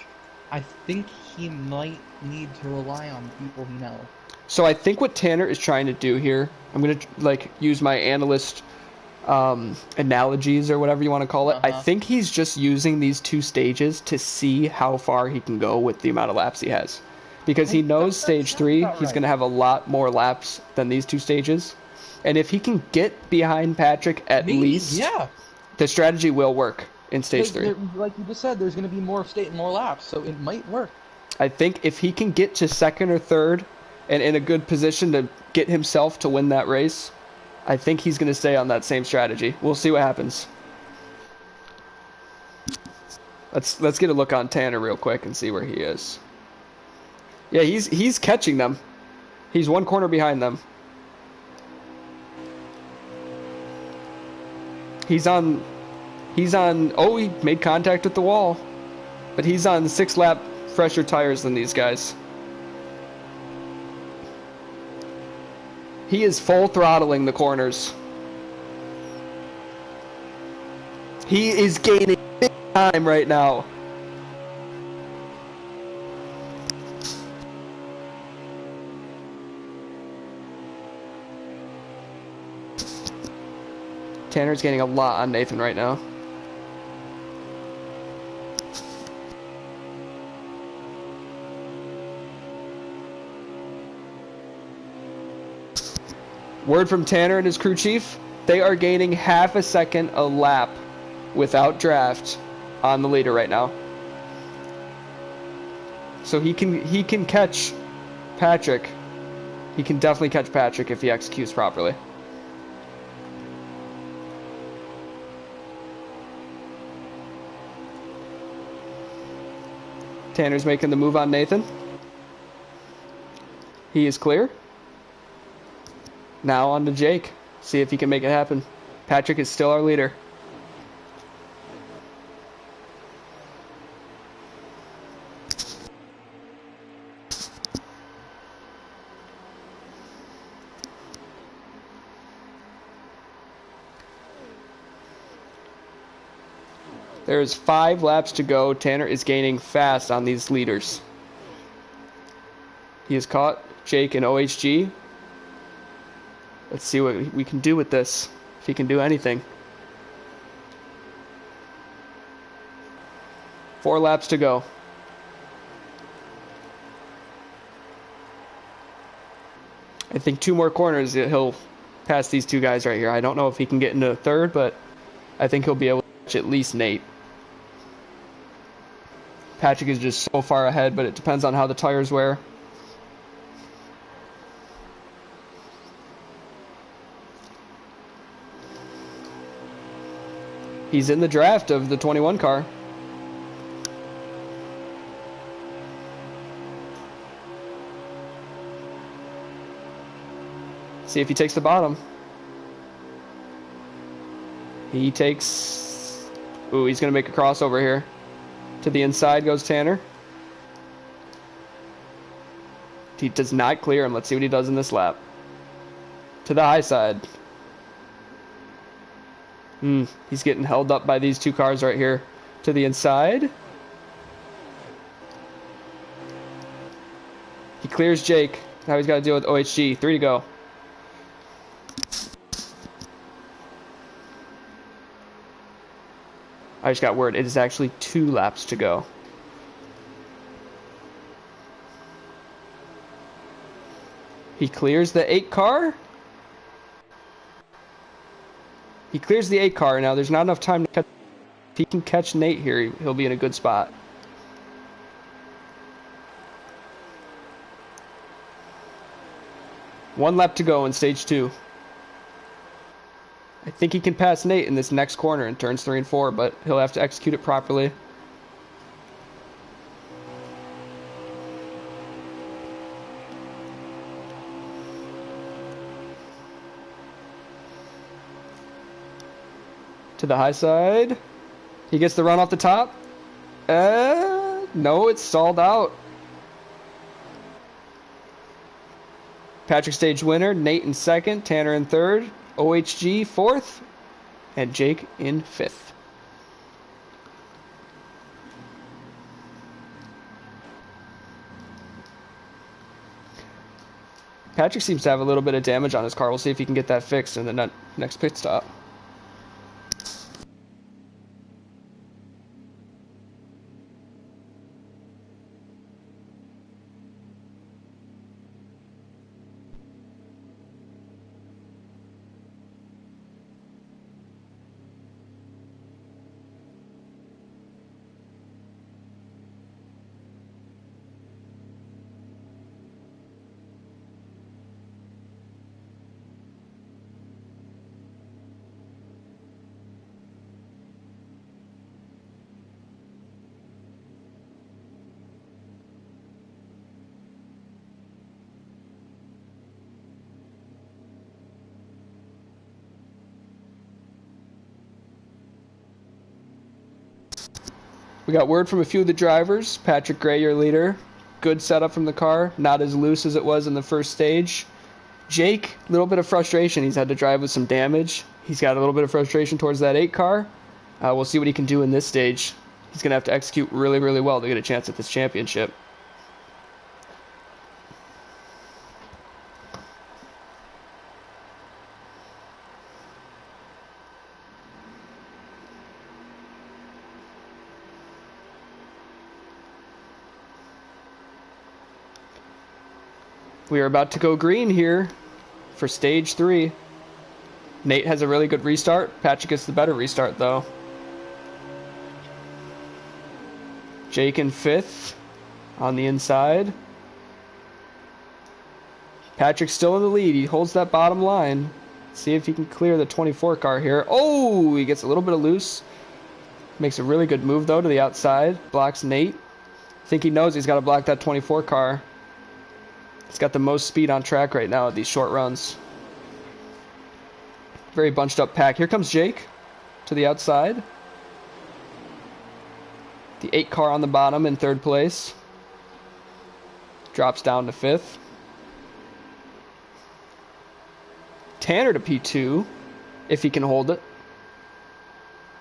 I think he might need to rely on people he knows. So I think what Tanner is trying to do here, I'm going to use my analyst analogies or whatever you want to call it. I think he's just using these 2 stages to see how far he can go with the amount of laps he has. Because he knows stage 3, he's going to have a lot more laps than these 2 stages. And if he can get behind Patrick at least, the strategy will work. in stage 3. Like you just said, there's going to be more state and more laps, so it might work. I think if he can get to second or third and in a good position to get himself to win that race, I think he's going to stay on that same strategy. We'll see what happens. Let's get a look on Tanner real quick and see where he is. Yeah, he's catching them. He's one corner behind them. He's on, oh, he made contact with the wall. But he's on 6-lap fresher tires than these guys. He is full throttling the corners. He is gaining big time right now. Tanner's gaining a lot on Nathan right now. Word from Tanner and his crew chief, they are gaining half a second a lap without draft on the leader right now. So he can catch Patrick. He can definitely catch Patrick if he executes properly. Tanner's making the move on Nathan. He is clear. Now on to Jake. See if he can make it happen. Patrick is still our leader. There's 5 laps to go. Tanner is gaining fast on these leaders. He has caught Jake and OHG. Let's see what we can do with this. If he can do anything. 4 laps to go. I think 2 more corners, he'll pass these 2 guys right here. I don't know if he can get into third, but I think he'll be able to catch at least Nate. Patrick is just so far ahead, but it depends on how the tires wear. He's in the draft of the 21 car. See if he takes the bottom. He takes... Ooh, he's going to make a crossover here. To the inside goes Tanner. He does not clear him. Let's see what he does in this lap. To the high side. He's getting held up by these 2 cars right here. To the inside. He clears Jake. Now he's got to deal with OHG. 3 to go. I just got word. It is actually 2 laps to go. He clears the 8 car. He clears the 8 car. Now there's not enough time to catch. If he can catch Nate here, he'll be in a good spot. One lap to go in stage 2. I think he can pass Nate in this next corner in turns 3 and 4, but he'll have to execute it properly. To the high side. He gets the run off the top. No, it's stalled out. Patrick stage winner, Nate in second, Tanner in third, OHG fourth, and Jake in fifth. Patrick seems to have a little bit of damage on his car. We'll see if he can get that fixed in the next pit stop. We got word from a few of the drivers. Patrick Gray, your leader. Good setup from the car. Not as loose as it was in the first stage. Jake, a little bit of frustration. He's had to drive with some damage. He's got a little bit of frustration towards that 8 car. We'll see what he can do in this stage. He's going to have to execute really, really well to get a chance at this championship. We are about to go green here for stage 3. Nate has a really good restart. Patrick gets the better restart, though. Jake in 5th on the inside. Patrick's still in the lead. He holds that bottom line. See if he can clear the 24 car here. Oh, he gets a little bit of loose. Makes a really good move, though, to the outside. Blocks Nate. I think he knows he's got to block that 24 car. He's got the most speed on track right now at these short runs. Very bunched up pack. Here comes Jake to the outside. The 8 car on the bottom in 3rd place. Drops down to 5th. Tanner to P2, if he can hold it.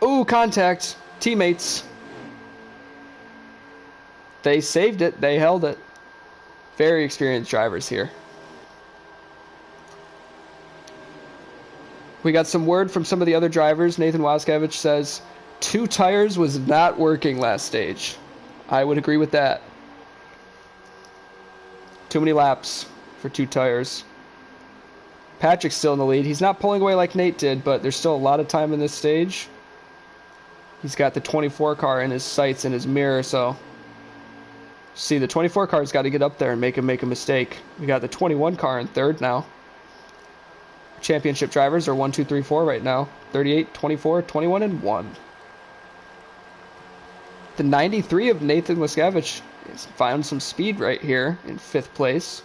Ooh, contact. Teammates. They saved it. They held it. Very experienced drivers here. We got some word from some of the other drivers. Nathan Waskevich says 2 tires was not working last stage. I would agree with that. Too many laps for 2 tires. Patrick's still in the lead. He's not pulling away like Nate did, but there's still a lot of time in this stage. He's got the 24 car in his sights in his mirror, so see, the 24 car's got to get up there and make him make a mistake. We got the 21 car in 3rd now. Championship drivers are 1, 2, 3, 4 right now. 38, 24, 21, and 1. The 93 of Nathan Waskevich has found some speed right here in 5th place.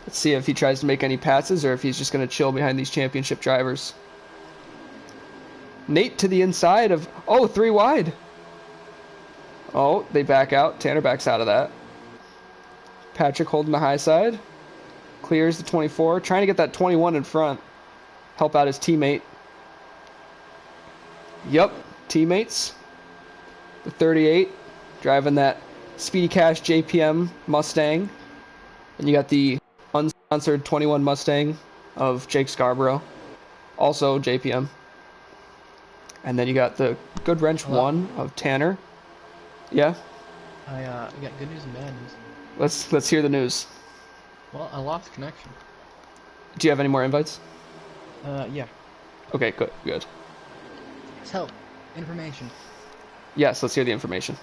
Let's see if he tries to make any passes or if he's just going to chill behind these championship drivers. Nate to the inside of... Oh, 3 wide. Oh, they back out. Tanner backs out of that. Patrick holding the high side. Clears the 24. Trying to get that 21 in front. Help out his teammate. Yup, teammates. The 38. Driving that Speedy Cash JPM Mustang. And you got the unsponsored 21 Mustang of Jake Scarborough. Also JPM. And then you got the Good Wrench 1 of Tanner. Yeah? I got good news and bad news. Let's hear the news. Well, I lost connection. Do you have any more invites? Yeah. Okay, good. So, information. Yes, let's hear the information.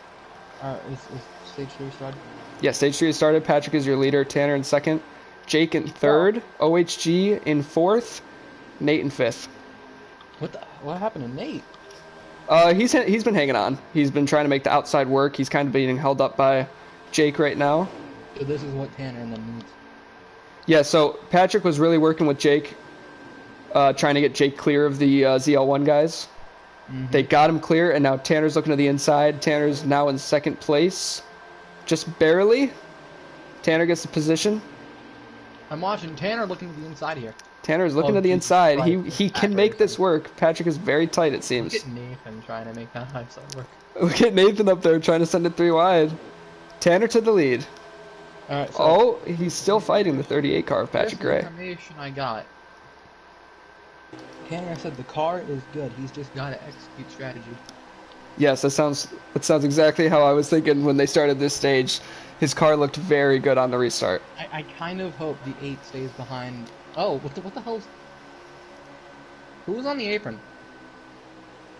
Is stage 3 started? Yeah, stage 3 has started. Patrick is your leader. Tanner in 2nd. Jake in 3rd. OHG in 4th. Nate in 5th. What happened to Nate? He's been hanging on. He's been trying to make the outside work. He's kind of being held up by Jake right now. So this is what Tanner and them needs. Yeah, so Patrick was really working with Jake, trying to get Jake clear of the ZL1 guys. Mm-hmm. They got him clear, and now Tanner's looking to the inside. Tanner's now in 2nd place. Just barely. Tanner gets the position. I'm watching Tanner looking to the inside here. Tanner's looking to the inside. He can make this work. Patrick is very tight, it seems. Look at Nathan trying to make that high side work. Look at Nathan up there trying to send it 3 wide. Tanner to the lead. All right, so oh, he's still fighting the 38 car of Patrick Gray. Information I got. Tanner said the car is good. He's just got to execute strategy. Yes, that sounds exactly how I was thinking when they started this stage. His car looked very good on the restart. I kind of hope the 8 stays behind. Oh, what the hell's... Who was on the apron?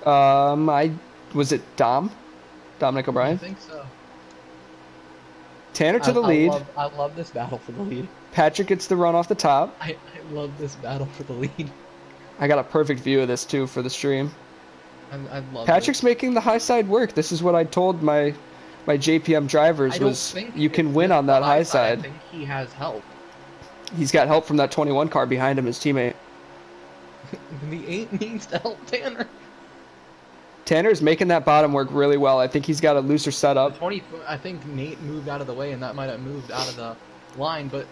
Was it Dominic O'Brien? I think so. Tanner to the lead. I love this battle for the lead. Patrick gets the run off the top. I love this battle for the lead. I got a perfect view of this too for the stream. I love Patrick's making the high side work. This is what I told my JPM drivers was you can win on that high side. I think he has help. He's got help from that 21 car behind him, his teammate. The 8 needs to help Tanner. Tanner's making that bottom work really well. I think he's got a looser setup. I think Nate moved out of the way, and that might have moved out of the line. But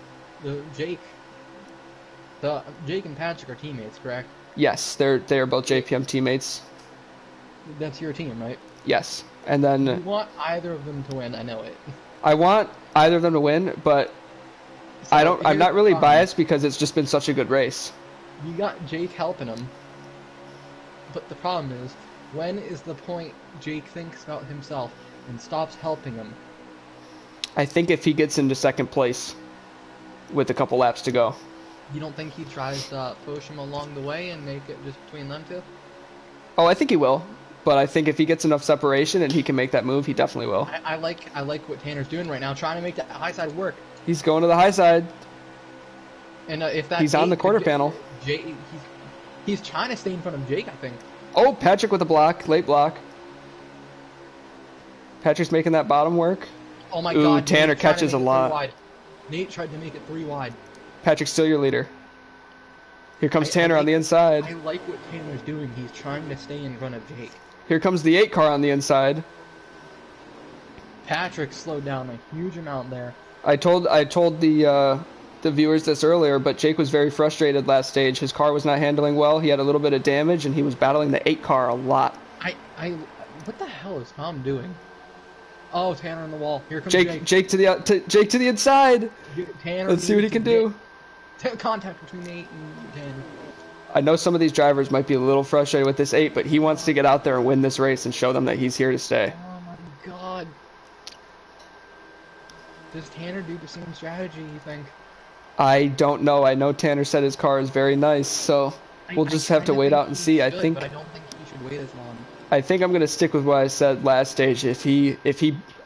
Jake and Patrick are teammates, correct? Yes, they are both JPM teammates. That's your team, right? Yes, and then you want either of them to win. I know it. I want either of them to win, but So I'm not really biased because it's just been such a good race. You got Jake helping him, but the problem is, when is the point Jake thinks about himself and stops helping him? I think if he gets into second place with a couple laps to go. You don't think he tries to push him along the way and make it just between them two? Oh, I think he will. But I think if he gets enough separation and he can make that move, he definitely will. I like what Tanner's doing right now, trying to make that high side work. He's going to the high side. And if that he's on the quarter panel. He's trying to stay in front of Jake, I think. Oh, Patrick with a block, late block. Patrick's making that bottom work. Oh my God! Tanner catches a lot. Nate tried to make it 3 wide. Patrick's still your leader. Here comes Tanner on the inside. I like what Tanner's doing. He's trying to stay in front of Jake. Here comes the 8 car on the inside. Patrick slowed down a huge amount there. I told the viewers this earlier, but Jake was very frustrated last stage. His car was not handling well. He had a little bit of damage, and he was battling the 8 car a lot. What the hell is Tom doing? Oh, Tanner on the wall. Here comes Jake. Jake to the inside. Tanner. Let's see what he can do. Contact between Nate and Tanner. I know some of these drivers might be a little frustrated with this 8, but he wants to get out there and win this race and show them that he's here to stay. Oh my God. Does Tanner do the same strategy, you think? I don't know. I know Tanner said his car is very nice, so we'll just have to wait out and see. But I don't think he should wait as long. I think I'm going to stick with what I said last stage. If he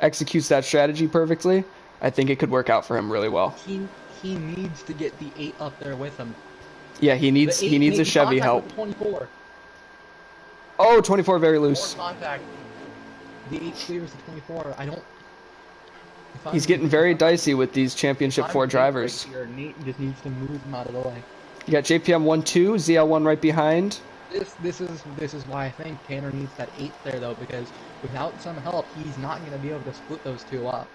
executes that strategy perfectly, I think it could work out for him really well. He needs to get the 8 up there with him. Yeah, he needs a Chevy help. 24. Oh, 24 very loose. More contact. The 8 clears the 24. He's getting very dicey with these Championship 4 drivers. Right here, Nate just needs to move him out of the way. You got JPM 1-2, ZL1 right behind. This is why I think Tanner needs that 8 there though, because without some help, he's not going to be able to split those 2 up.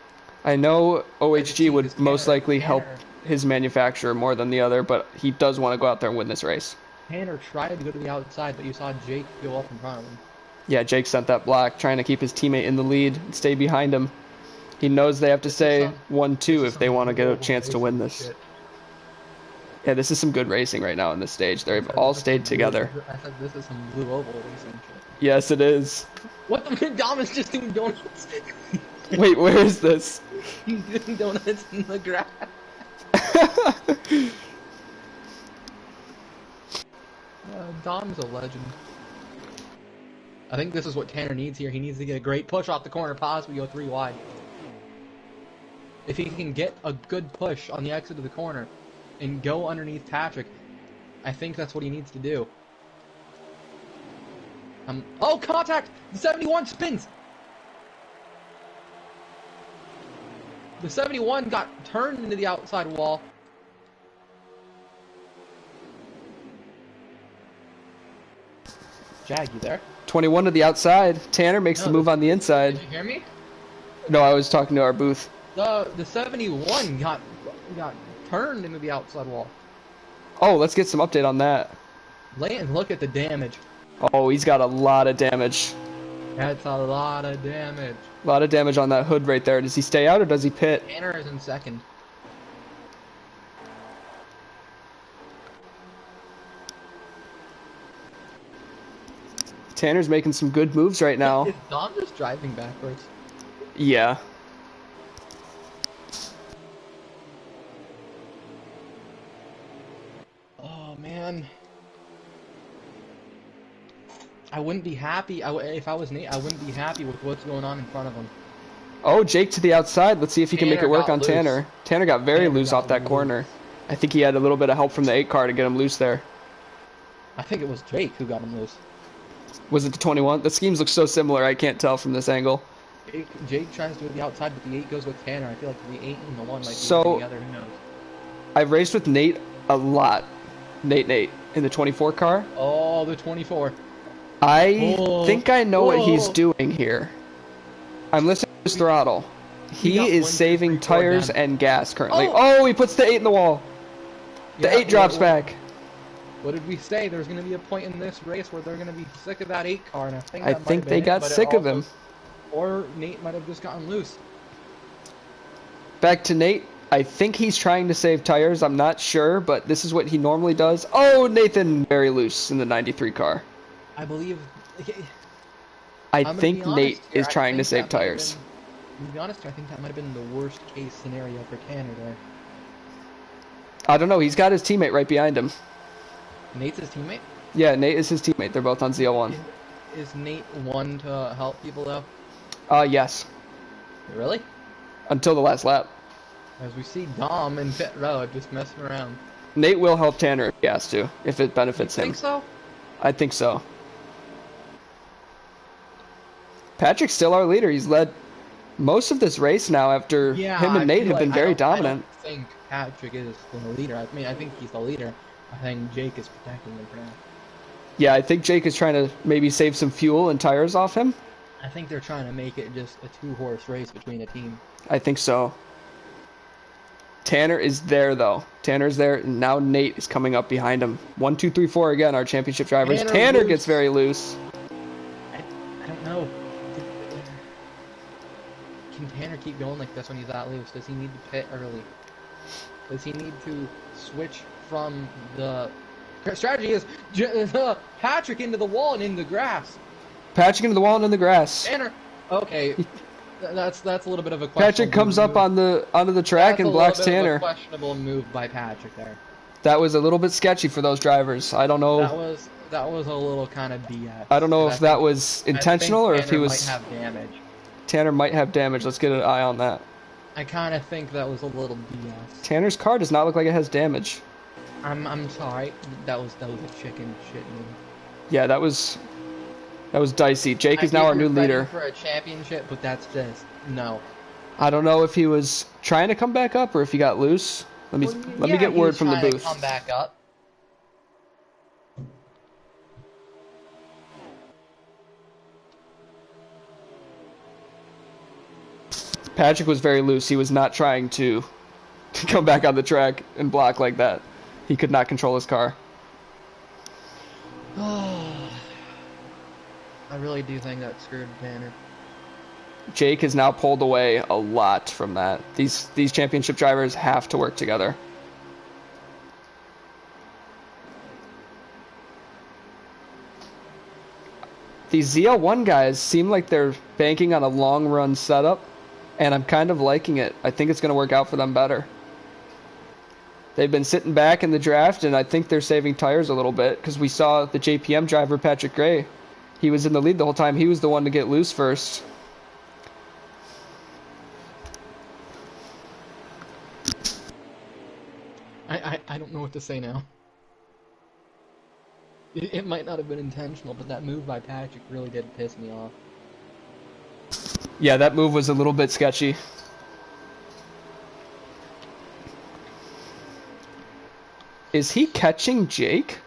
I know OHG would most likely help his manufacturer more than the other, but he does want to go out there and win this race. Tanner tried to go to the outside, but you saw Jake go up in front of him. Yeah, Jake sent that block, trying to keep his teammate in the lead and stay behind him. He knows they have to say 1-2 if they want to get a chance to win this. Yeah, this is some good racing right now in this stage. They've all stayed together. I said this is some blue oval racing shit. Yes, it is. What the Dom is just doing donuts. Wait, where is this? He's doing donuts in the grass. Dom's a legend. I think this is what Tanner needs here. He needs to get a great push off the corner, possibly go 3 wide. If he can get a good push on the exit of the corner and go underneath Patrick, I think that's what he needs to do. Oh, contact! The 71 spins! The 71 got turned into the outside wall. Jag, you there? 21 to the outside. Tanner makes the move on the inside. Did you hear me? No, I was talking to our booth. The 71 got turned into the outside wall. Oh, let's get some update on that. Land, look at the damage. Oh, he's got a lot of damage. That's a lot of damage. A lot of damage on that hood right there. Does he stay out or does he pit? Tanner is in second. Tanner's making some good moves right now. Is Dom just driving backwards? Yeah. Oh, man. I wouldn't be happy. If I was Nate, I wouldn't be happy with what's going on in front of him. Oh, Jake to the outside. Let's see if he can make it work on Tanner. Tanner got very loose off that corner. I think he had a little bit of help from the 8 car to get him loose there. I think it was Jake who got him loose. Was it the 21? The schemes look so similar, I can't tell from this angle. Jake tries to do the outside, but the 8 goes with Tanner. I feel like the 8 and the 1 might be together. Who knows? I've raced with Nate a lot. Nate in the 24 car. Oh, the 24. I Oh, think I know what he's oh. doing here. I'm listening to his throttle. We got He is 1, 2, 3, saving 4 tires down. and gas currently. Oh! Oh, he puts the 8 in the wall. The Yeah, 8 drops back. what did we say? There's going to be a point in this race where they're going to be sick of that 8 car, and I think I that might think have they been it, got but it sick of also... him. Or Nate might have just gotten loose. Back to Nate. I think he's trying to save tires. I'm not sure, but this is what he normally does. Oh, Nathan very loose in the 93 car. I believe... I I'm going to think be honest Nate here. is I trying to think save that might have tires. been... To be honest, I think that might have been the worst case scenario for Tanner there. I don't know. He's got his teammate right behind him. Nate's his teammate? Yeah, Nate is his teammate. They're both on ZL1. Is Nate one to help people, though? Yes. Really? Until the last lap. As we see Dom in pit road just messing around. Nate will help Tanner if he has to, if it benefits him. Think so? I think so. Patrick's still our leader. He's led most of this race now after him and Nate have been very dominant. I don't think Patrick is the leader. I mean, I think he's the leader. I think Jake is protecting him for now. Yeah, I think Jake is trying to maybe save some fuel and tires off him. I think they're trying to make it just a two-horse race between a team. I think so. Tanner is there, though. Tanner's there, and now Nate is coming up behind him. 1, 2, 3, 4 again, our championship drivers. Tanner gets very loose. I don't know. Can Tanner keep going like this when he's that loose? Does he need to pit early? Does he need to switch from the... Strategy is Patrick into the wall and in the grass. Patrick into the wall and in the grass. Tanner. Okay. That's a little bit of a questionable Patrick comes up on onto the track and blocks Tanner. That's a questionable move by Patrick there. That was a little bit sketchy for those drivers. I don't know. That was a little kind of BS. I don't know if that was intentional or if he was. Might have damage. Tanner might have damage. Let's get an eye on that. I kind of think that was a little BS. Tanner's car does not look like it has damage. I'm sorry. That was a chicken shit move. Yeah, that was dicey. Jake is now our new leader. For a championship, but that's just no. I don't know if he was trying to come back up or if he got loose. Let me get word from the booth. Come back up. Patrick was very loose. He was not trying to come back on the track and block like that. He could not control his car. I really do think that screwed Tanner. Jake has now pulled away a lot from that. These championship drivers have to work together. These ZL1 guys seem like they're banking on a long run setup, and I'm kind of liking it. I think it's going to work out for them better. They've been sitting back in the draft, and I think they're saving tires a little bit, because we saw the JPM driver, Patrick Gray. He was in the lead the whole time. He was the one to get loose first. I don't know what to say now. It might not have been intentional, but that move by Patrick really did piss me off. Yeah, that move was a little bit sketchy. Is he catching Jake?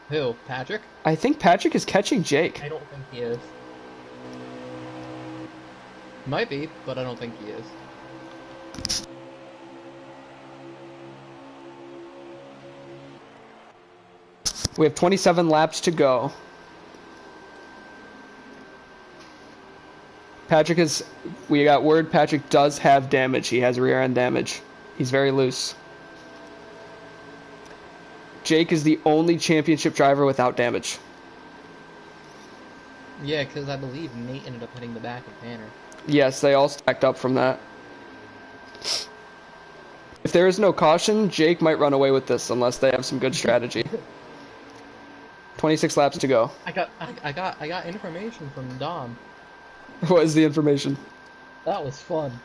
Who? Patrick? I think Patrick is catching Jake. I don't think he is. Might be, but I don't think he is. We have 27 laps to go. We got word Patrick does have damage. He has rear end damage. He's very loose. Jake is the only championship driver without damage. Yeah, because I believe Nate ended up hitting the back of Tanner. Yes, they all stacked up from that. If there is no caution, Jake might run away with this unless they have some good strategy. 26 laps to go. I got information from Dom. What is the information? That was fun.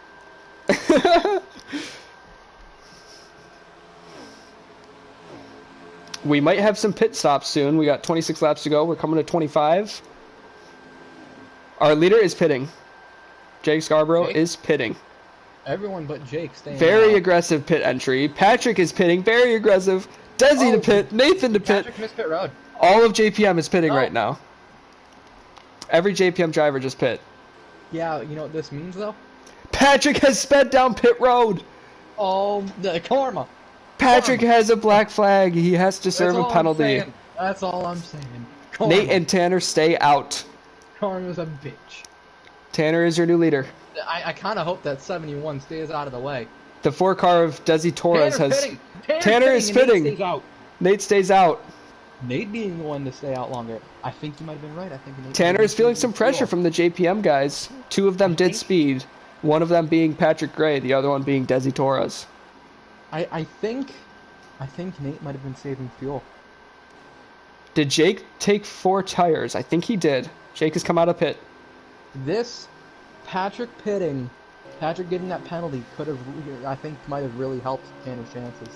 We might have some pit stops soon. We got 26 laps to go. We're coming to 25. Our leader is pitting. Jake Scarborough is pitting. Everyone but Jake staying Very out. aggressive pit entry. Patrick is pitting. Very aggressive. Desi to pit. Nathan to pit. Patrick missed pit road. All of JPM is pitting right now. Every JPM driver just pit. Yeah, you know what this means though? Patrick has sped down pit road. Oh, the karma. Patrick Karma. has a black flag. He has to That's serve a all I'm penalty. saying. That's all I'm saying. Karma. Nate and Tanner stay out. Karma's a bitch. Tanner is your new leader. I kind of hope that 71 stays out of the way. The 4-car of Desi Torres Tanner has... pitting. Tanner is pitting. Nate stays out. Nate stays out. Nate being the one to stay out longer. I think you might have been right. I think Nate Tanner is feeling some pressure from the JPM guys. 2 of them did speed. One of them being Patrick Gray, the other one being Desi Torres. I think Nate might have been saving fuel. Did Jake take 4 tires? I think he did. Jake has come out of pit. This Patrick pitting, Patrick getting that penalty could have, I think, might have really helped Tanner's chances.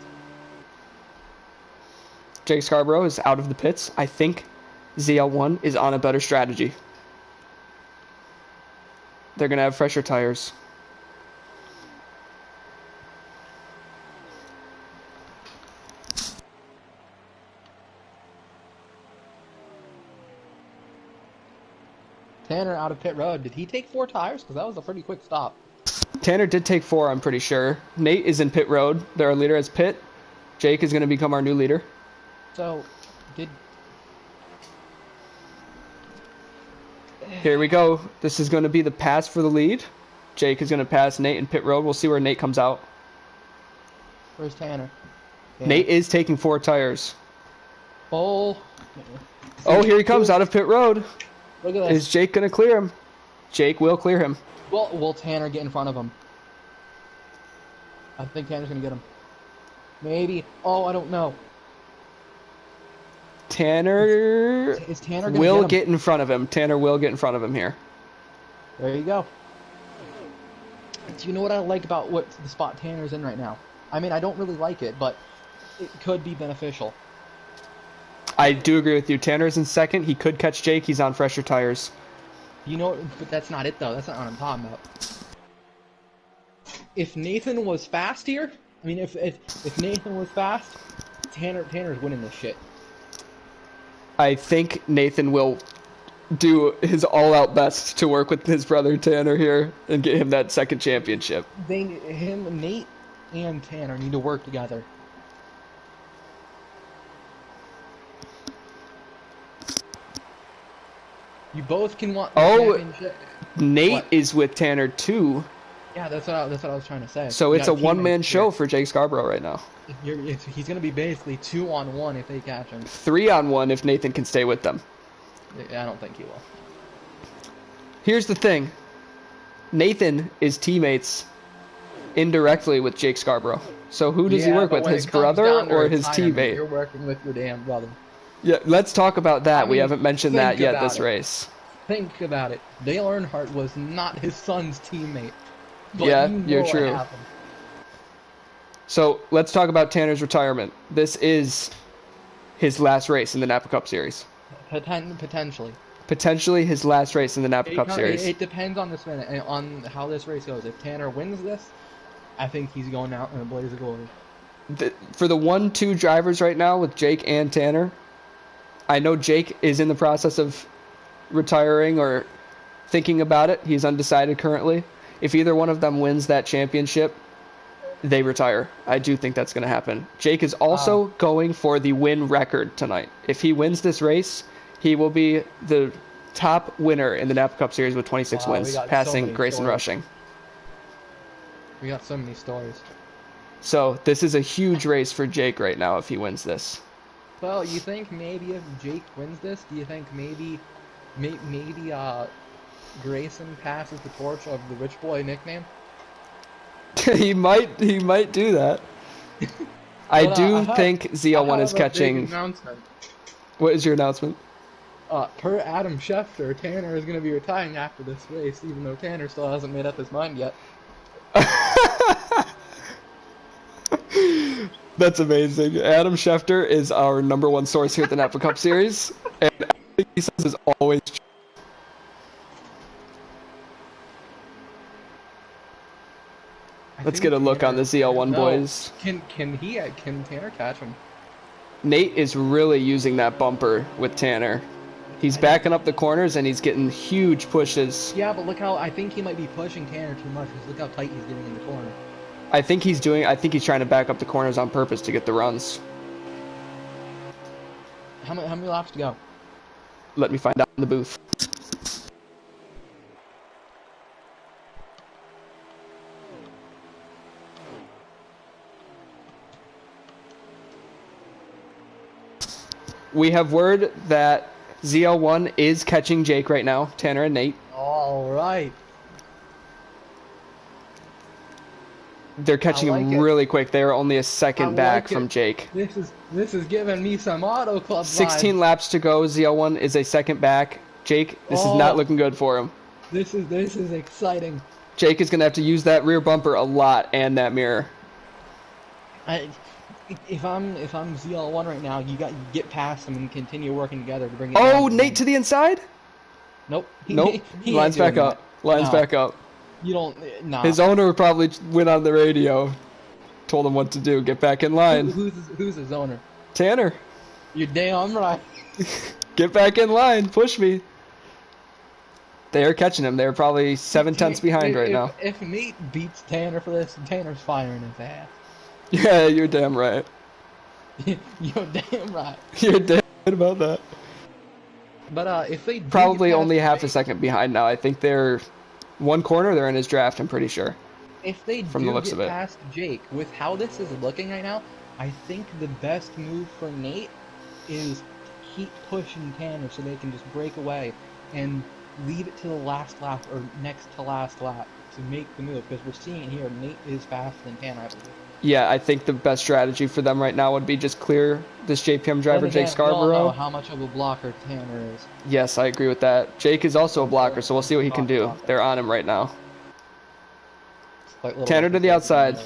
Jake Scarborough is out of the pits. I think ZL1 is on a better strategy. They're going to have fresher tires. Tanner out of pit road. Did he take 4 tires? Because that was a pretty quick stop. Tanner did take 4, I'm pretty sure. Nate is in pit road. Their leader is pit. Jake is going to become our new leader. So, did... Here we go. This is going to be the pass for the lead. Jake is going to pass Nate in pit road. We'll see where Nate comes out. Where's Tanner? Nate is taking 4 tires. Oh. Oh, here he comes out of pit road. Look at this. Is Jake going to clear him? Jake will clear him. Well, will Tanner get in front of him? I think Tanner's going to get him. Maybe. Oh, I don't know. Tanner is Tanner gonna will get get in front of him. Tanner will get in front of him here. There you go. Do you know what I like about what the spot Tanner's in right now? I mean, I don't really like it, but it could be beneficial. I do agree with you. Tanner's in second. He could catch Jake. He's on fresher tires. You know, but that's not it, though. That's not what I'm talking about. If Nathan was fast here, I mean, if Nathan was fast, Tanner's winning this shit. I think Nathan will do his all-out best to work with his brother Tanner here and get him that second championship. Nate and Tanner need to work together. You both can want the championship. Nate What? is with Tanner too. Yeah, that's what I was trying to say. So You it's a got one-man teammates show here. for Jake Scarborough right now. He's going to be basically 2-on-1 if they catch him. 3-on-1 if Nathan can stay with them. I don't think he will. Here's the thing. Nathan is teammates indirectly with Jake Scarborough. So who does he work but with? when His it comes brother down to or his retirement, teammate? You're working with your damn brother. Yeah, let's talk about that. I We mean, haven't mentioned that think yet about this it. race. Think about it. Dale Earnhardt was not his son's teammate. But Yeah, you know you're what true. happened. So let's talk about Tanner's retirement. This is his last race in the NAPA Cup Series. Potentially. Potentially his last race in the NAPA Cup Series. It depends on this minute and on how this race goes. If Tanner wins this, I think he's going out in a blaze of glory. For the 1-2 drivers right now with Jake and Tanner, I know Jake is in the process of retiring or thinking about it. He's undecided currently. If either one of them wins that championship, they retire. I do think that's going to happen. Jake is also going for the win record tonight. If he wins this race, he will be the top winner in the NAPA Cup Series with 26 Wow, we wins, got so passing many Grayson stories. Rushing. We got so many stories. So this is a huge race for Jake right now if he wins this. Well, you think maybe if Jake wins this, do you think maybe Grayson passes the torch of the Rich Boy nickname? he might do that. I do think ZL1 is I have a big catching. announcement. What is your announcement? Per Adam Schefter, Tanner is going to be retiring after this race, even though Tanner still hasn't made up his mind yet. That's amazing. Adam Schefter is our #1 source here at the NAPA Cup Series, and everything he says is always true. Let's get a look on the ZL1 boys. Can Tanner catch him? Nate is really using that bumper with Tanner. He's backing up the corners and he's getting huge pushes. Yeah, but look how I think he might be pushing Tanner too much. Because look how tight he's getting in the corner. I think he's trying to back up the corners on purpose to get the runs. How many laps to go? Let me find out in the booth. We have word that ZL1 is catching Jake right now, Tanner and Nate. All right. They're catching him really quick. They are only a second back from Jake. This is giving me some auto club 16 vibes. laps to go. ZL1 is a second back. Jake, this is not looking good for him. This is exciting. Jake is gonna have to use that rear bumper a lot and that mirror. If I'm ZL1 right now, you get past him and continue working together to bring it Oh, down. Nate to the inside? Nope. Nope. He Lines back up. Lines back up. You don't. No. His owner probably went on the radio, told him what to do. Get back in line. Who's his owner? Tanner. You're damn right. Get back in line. Push me. They are catching him. They're probably 7/10 behind right now. If Nate beats Tanner for this, Tanner's firing his ass. Yeah, you're damn right. You're damn right. You're damn right about that. But if they probably only half a second behind now. I think they're one corner. They're in his draft. I'm pretty sure. If they from the looks get of it. past Jake, with how this is looking right now, I think the best move for Nate is keep pushing Tanner so they can just break away and leave it to the last lap or next to last lap to make the move, because we're seeing it here. Nate is faster than Tanner, I believe. Yeah, I think the best strategy for them right now would be just clear this JPM driver, Jake Scarborough. We all know how much of a blocker Tanner is. Yes, I agree with that. Jake is also a blocker, so we'll see what he can do. They're on him right now. Tanner to the outside.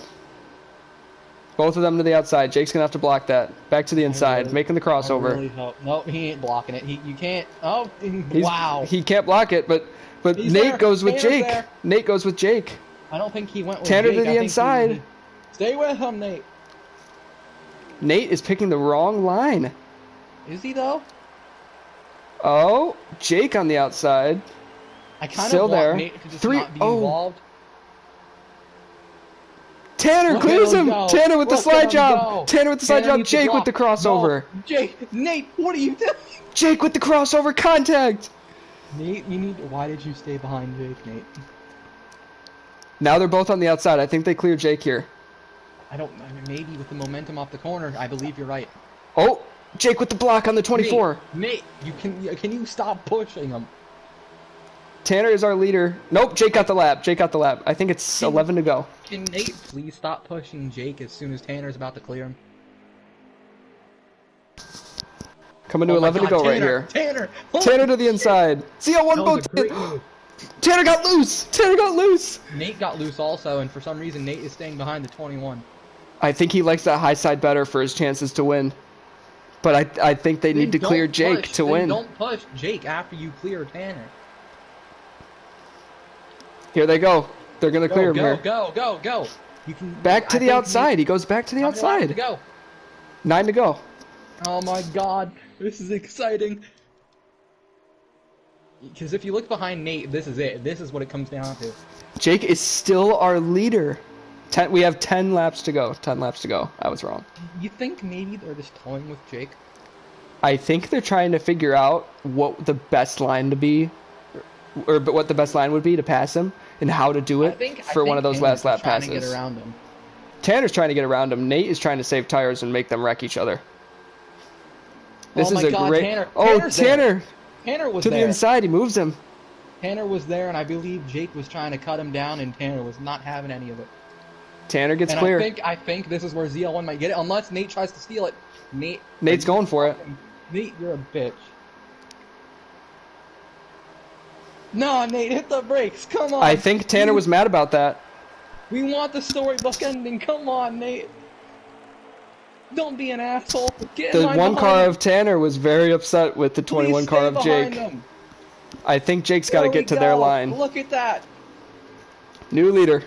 Both of them to the outside. Jake's going to have to block that. Back to the inside, making the crossover. Really no, he ain't blocking it. You can't. Oh, wow. He can't block it, but Nate goes with Jake. Nate goes with Jake. I don't think he went with Tanner Jake. to the inside. Stay with him, Nate. Nate is picking the wrong line. Is he, though? Oh, Jake on the outside. I kind Still of want there. Nate to just not be involved. Tanner clears him. Tanner with the slide job. Tanner with the slide job. Jake with the crossover. No. Jake, Nate, what are you doing? Jake with the crossover contact. Nate, why did you stay behind Jake, Nate? Now they're both on the outside. I think they clear Jake here. I mean, maybe with the momentum off the corner. I believe you're right. Oh, Jake with the block on the 24. Nate, can you stop pushing him? Tanner is our leader. Nope, Jake got the lap. Jake got the lap. I think it's 11 to go. Can Nate please stop pushing Jake as soon as Tanner's about to clear him? Coming to 11 to go right here. Tanner to the inside. ZL1 both. Tanner got loose. Tanner got loose. Nate got loose also, and for some reason Nate is staying behind the 21. I think he likes that high side better for his chances to win. But I think they need to clear Jake to win. Don't push Jake after you clear Tanner. Here they go. They're going to clear him here. Go. You can, back to the outside. He goes back to the outside. 9 to go. Oh my god. This is exciting. Because if you look behind Nate, this is it. This is what it comes down to. Jake is still our leader. We have 10 laps to go. 10 laps to go. I was wrong. You think maybe they're just toying with Jake? I think they're trying to figure out what the best line to be, or what the best line would be to pass him, and how to do it for one of those last lap passes. Trying to get around him. Tanner's trying to get around him. Nate is trying to save tires and make them wreck each other. This is a great. Tanner! Tanner was to there. The inside. He moves him. Tanner was there, and I believe Jake was trying to cut him down, and Tanner was not having any of it. Tanner gets clear. I think this is where ZL1 might get it, unless Nate tries to steal it. Nate's going for it. Nate, you're a bitch. No, Nate, hit the brakes. Come on. I think Tanner was mad about that. We want the storybook ending. Come on, Nate. Don't be an asshole. The one car of Tanner was very upset with the 21 car of Jake. I think Jake's got to get to their line. Look at that. New leader.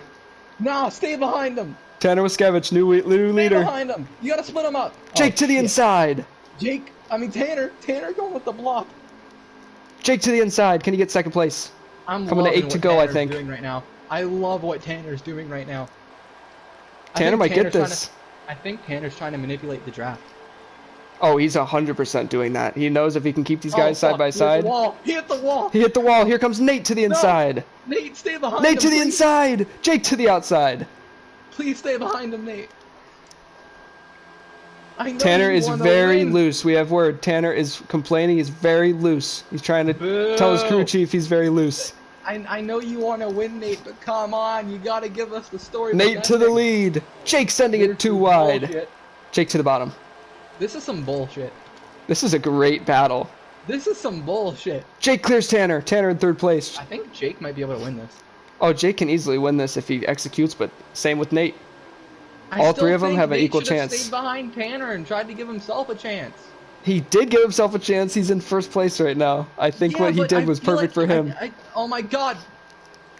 No, stay behind him. Tanner Waskevich, new leader. Stay behind him. You got to split him up. Jake to the inside. Tanner going with the block. Jake to the inside. Can he get second place? I'm Coming to loving 8 to what go, I Tanner's think. doing right now. I love what Tanner's doing right now. Tanner might get this. I think Tanner's trying to manipulate the draft. Oh, he's 100% doing that. He knows if he can keep these guys side by side. He hit the wall. He hit the wall. Here comes Nate to the inside. No. Nate, stay behind Nate him, to the please. inside. Jake to the outside. Please stay behind him, Nate. I know Tanner you is wanna very win. loose. We have word. Tanner is complaining. He's very loose. He's trying to tell his crew chief he's very loose. I know you want to win, Nate, but come on. You got to give us the story. Nate to the lead. Jake sending it too wide. Bullshit. Jake to the bottom. This is some bullshit. This is a great battle. This is some bullshit. Jake clears Tanner. Tanner in third place. I think Jake might be able to win this. Oh, Jake can easily win this if he executes, but same with Nate. All three of them have an equal chance. Nate stayed behind Tanner and tried to give himself a chance. He did give himself a chance. He's in first place right now. I think what he did was perfect for him. Oh my god.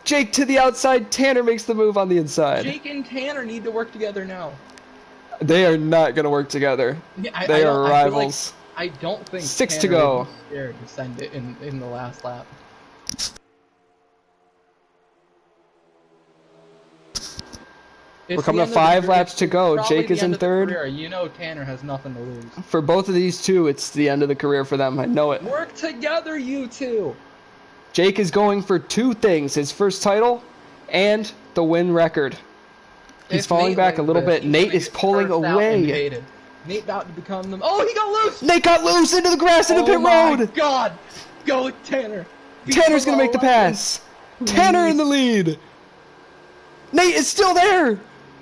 Jake to the outside. Tanner makes the move on the inside. Jake and Tanner need to work together now. They are not going to work together. Yeah, they are rivals. I don't think 6 Tanner to go. would be scared to send it in the last lap. We're coming to 5 laps to go. Jake is in third. You know Tanner has nothing to lose. For both of these two, it's the end of the career for them. I know it. Work together, you two. Jake is going for 2 things. His first title and the win record. He's falling back a little bit. Nate is pulling away. Nate about to become them. Oh, he got loose! Nate got loose into the grass in the pit road! Oh my god! Go with Tanner. Tanner's going to make the pass. Tanner in the lead. Nate is still there.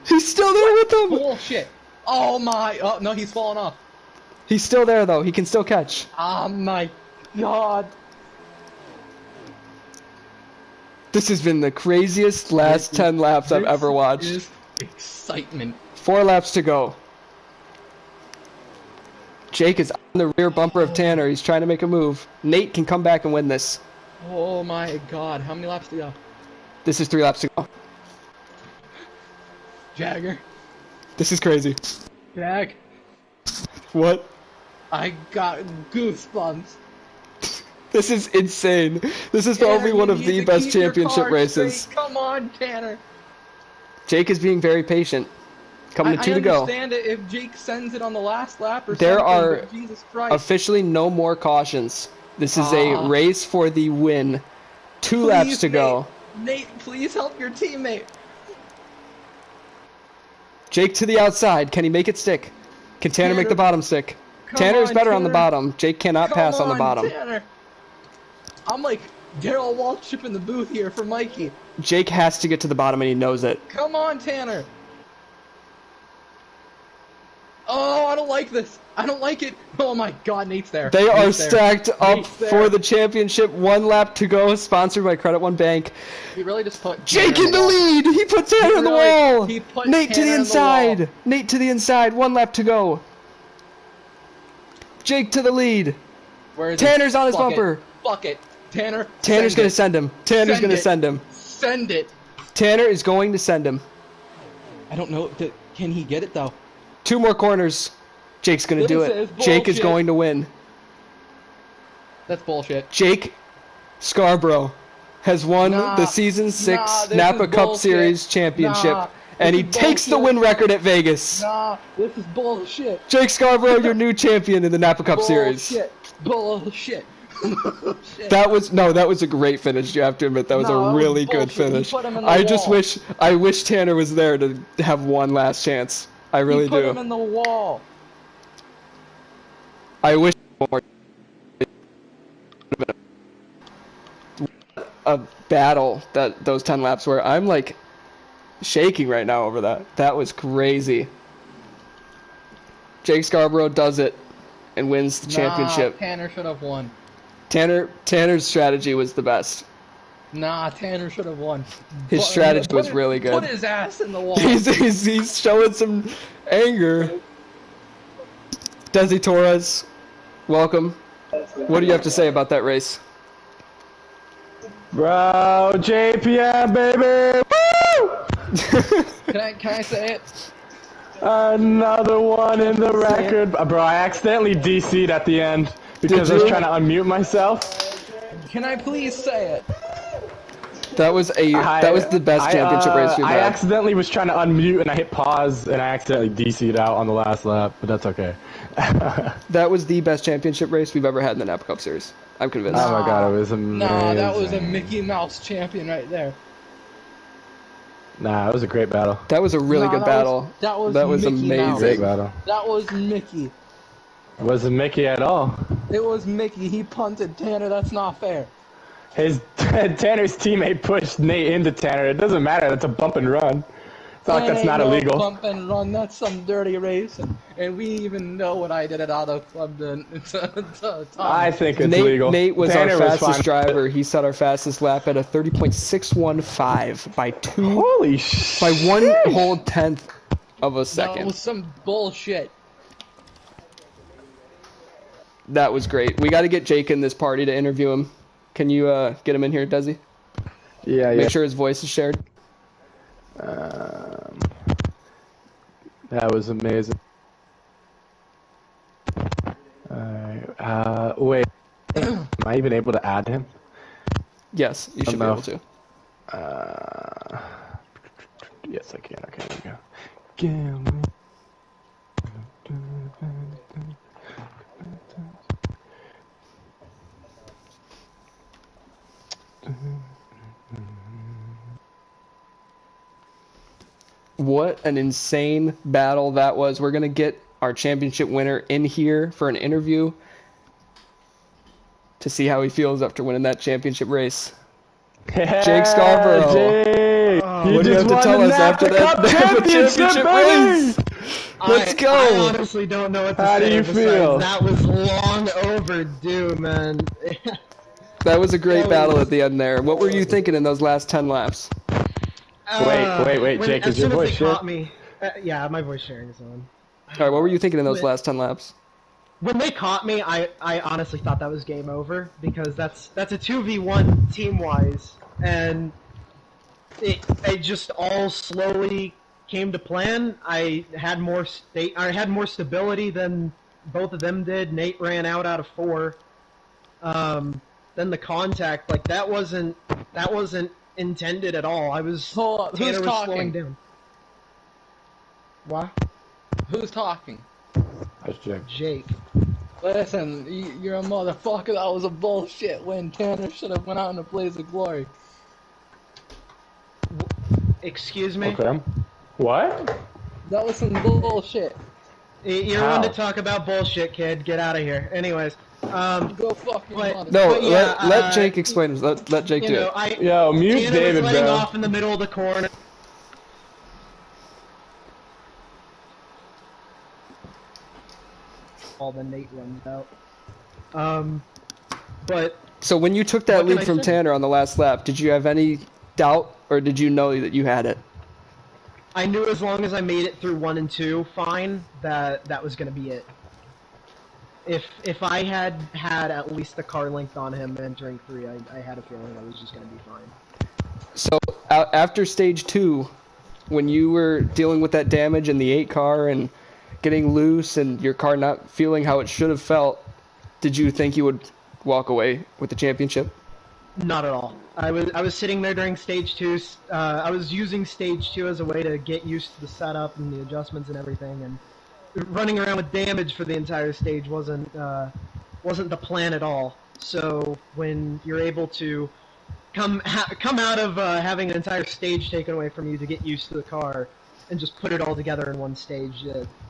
He's still there with them. Bullshit. Oh my. Oh, no, he's falling off. He's still there, though. He can still catch. Oh my god. This has been the craziest last 10 laps I've ever watched. This is excitement. 4 laps to go. Jake is on the rear bumper of Tanner. He's trying to make a move. Nate can come back and win this. Oh my god. How many laps to go? This is 3 laps to go. Jagger. This is crazy. Jag. What? I got goosebumps. This is insane. This is probably one of the best championship races. Straight. Come on, Tanner. Jake is being very patient. Coming to 2 to go. I understand it if Jake sends it on the last lap or there something, are but Jesus Christ. officially no more cautions. This is a race for the win. 2 laps to go. Nate, please help your teammate. Jake to the outside. Can he make it stick? Can Tanner make the bottom stick? Tanner is better on the bottom. Jake cannot pass on the bottom. Tanner. I'm like Darryl Waltrip in the booth here for Mikey. Jake has to get to the bottom and he knows it. Come on, Tanner. Oh, I don't like this. I don't like it. Oh my god, Nate's there. They are stacked up for the championship. 1 lap to go, sponsored by Credit One Bank. He really just put Jake in the lead! He put Tanner on the wall! Nate to the inside! Nate to the inside, 1 lap to go. Jake to the lead. Tanner's on his bumper. Fuck it. Tanner's gonna send him. Tanner's gonna send him. Send it. Tanner is going to send him. I don't know. Can he get it though? 2 more corners. Jake's gonna do it. Jake is going to win. That's bullshit. Jake Scarborough has won the Season 6 NAPA Cup Series Championship, and he takes the win record at Vegas. Nah, this is bullshit. Jake Scarborough, your new champion in the NAPA Cup Series. Bullshit. That was a great finish. You have to admit that was a really good finish. I wish Tanner was there to have one last chance. I really do. Put him in the wall. I wish a battle that those 10 laps were. I'm like shaking right now over that. That was crazy. Jake Scarborough does it and wins the championship. Tanner should have won. Tanner's strategy was the best. Nah, Tanner should have won. His strategy was really good. Put his ass in the wall. He's showing some anger. Desi Torres, welcome. What do you have to say about that race? Bro, JPM, baby! Woo! Can I say it? Another one in the record. Bro, I accidentally DC'd at the end because I was trying to unmute myself. Can I please say it? That was the best championship race we've I had. accidentally was trying to unmute and I hit pause and I accidentally DC'd out on the last lap, but that's okay. That was the best championship race we've ever had in the NAPA Cup Series. I'm convinced. Oh my god, it was amazing. Nah, that was a Mickey Mouse champion right there. Nah, it was a great battle. That was a really good battle. That was Mickey amazing. Mouse. Great battle. That was Mickey. It wasn't Mickey at all. It was Mickey. He punted Tanner. That's not fair. Tanner's teammate pushed Nate into Tanner. It doesn't matter. That's a bump and run. It's not like that's not illegal. Bump and run. That's some dirty racing. And we even know what I did at Auto Club. I think it's legal. Nate was Tanner our fastest was driver. He set our fastest lap at a 30.615 by Holy shit. by 1 whole tenth of a second. That was some bullshit. That was great. We got to get Jake in this party to interview him. Can you get him in here, Desi? Yeah, Make sure his voice is shared. That was amazing. Alright, wait. Am I even able to add him? Yes, you should be able to. Yes, I can. Okay, there we go. What an insane battle that was. We're going to get our championship winner in here for an interview to see how he feels after winning that championship race. Jake Scarborough. Jake! What do you have to tell us after that championship race? Let's go! I honestly don't know what to say. How do you feel? That was long overdue, man. That was a great battle at the end there. What were you thinking in those last 10 laps? Wait, Jake, is your voice shared? Caught me, yeah, my voice sharing is on. Alright, what were you thinking in those last 10 laps? When they caught me, I honestly thought that was game over, because that's a 2v1 team-wise, and it just all slowly came to plan. I had more stability than both of them did. Nate ran out of 4. Then the contact, like, that wasn't intended at all. Tanner was slowing down. What? Who's talking? That's Jake. Jake. Listen, you're a motherfucker. That was a bullshit win. Tanner should have went out in a blaze of glory. Excuse me? Okay. What? That was some bullshit. You're How? on to talk about bullshit, kid. Get out of here. Anyways, Go fuck your mother. No, But yeah, let Jake explain. Let Jake you do know, it. Yo, mute Tanner David, was laying bro. off in the middle of the corner. All the Nate runs out. But So when you took that What can lead I from say? Tanner on the last lap, did you have any doubt, or did you know that you had it? I knew as long as I made it through 1 and 2 fine, that was going to be it. If I had at least the car length on him entering 3, I had a feeling I was just going to be fine. So after stage 2, when you were dealing with that damage in the 8 car and getting loose and your car not feeling how it should have felt, did you think you would walk away with the championship? Not at all. I was sitting there during stage 2. I was using stage 2 as a way to get used to the setup and the adjustments and everything, and running around with damage for the entire stage wasn't the plan at all. So when you're able to come out of having an entire stage taken away from you to get used to the car and just put it all together in one stage,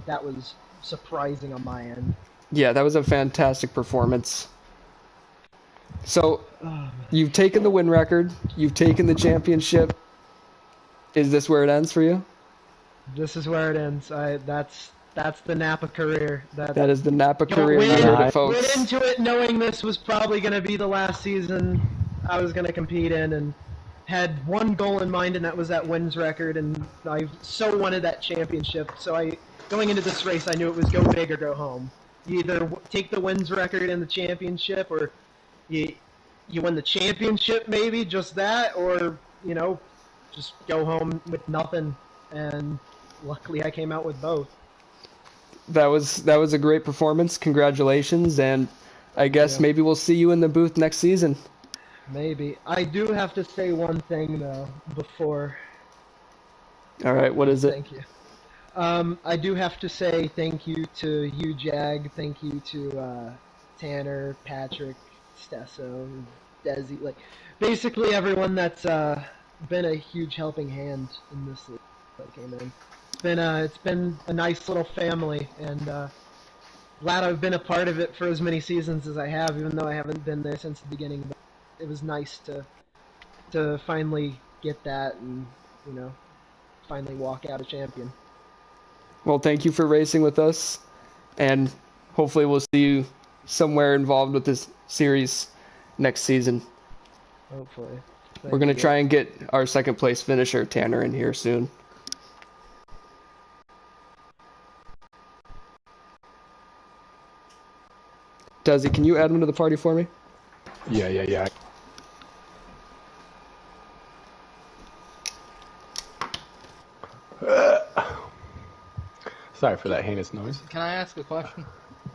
that was surprising on my end. Yeah, that was a fantastic performance. So, you've taken the win record, you've taken the championship. Is this where it ends for you? This is where it ends. That's the NAPA career. That is the NAPA career, Went you heard it, folks. Went into it knowing this was probably going to be the last season I was going to compete in, and had one goal in mind, and that was that wins record, and I so wanted that championship. So going into this race, I knew it was go big or go home. You either take the wins record and the championship, or you win the championship, maybe just that, or just go home with nothing. And luckily, I came out with both. That was a great performance. Congratulations, and I guess Yeah. maybe we'll see you in the booth next season. Maybe. I do have to say one thing though before. All right, what is it? Thank you. I do have to say thank you to you, Jag. Thank you to Tanner, Patrick, Stesso, Desi. Like, basically everyone that's been a huge helping hand in this league that came in. It's been a nice little family, and glad I've been a part of it for as many seasons as I have, even though I haven't been there since the beginning. But it was nice to finally get that and finally walk out a champion. Well, thank you for racing with us, and hopefully we'll see you somewhere involved with this series next season. Hopefully. We're going to try and get our second place finisher, Tanner, in here soon. Desi, can you add him to the party for me? Yeah. Sorry for that heinous noise. Can I ask a question?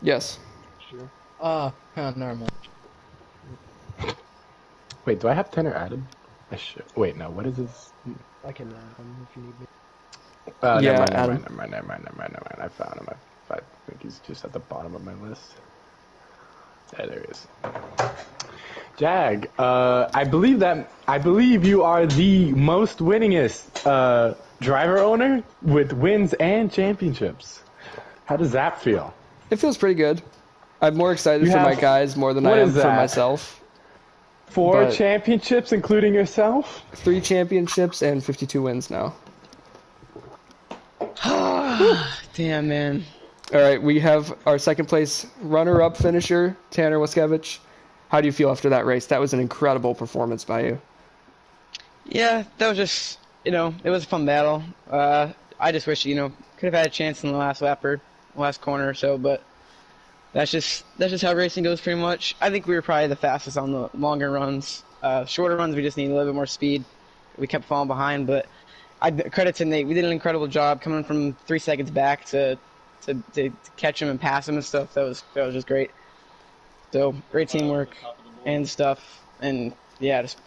Yes. Sure. Never mind. Wait, do I have Tanner added? I should. Wait, no. What is this? I can add him if you need me. Yeah, never mind. I found him. I think he's just at the bottom of my list. Yeah, there he is. Jag, I believe you are the most winningest driver owner with wins and championships. How does that feel? It feels pretty good. I'm more excited for my guys more than I am for myself. 4 championships, including yourself? 3 championships and 52 wins now. Damn, man. All right, we have our second place runner-up finisher, Tanner Waskevich. How do you feel after that race? That was an incredible performance by you. Yeah, that was just, it was a fun battle. I just wish, could have had a chance in the last lap or last corner or so, but that's just how racing goes pretty much. I think we were probably the fastest on the longer runs. Shorter runs, we just need a little bit more speed. We kept falling behind, but credit to Nate. We did an incredible job coming from 3 seconds back to catch him and pass him and stuff. That was just great. So great teamwork and stuff, and yeah, just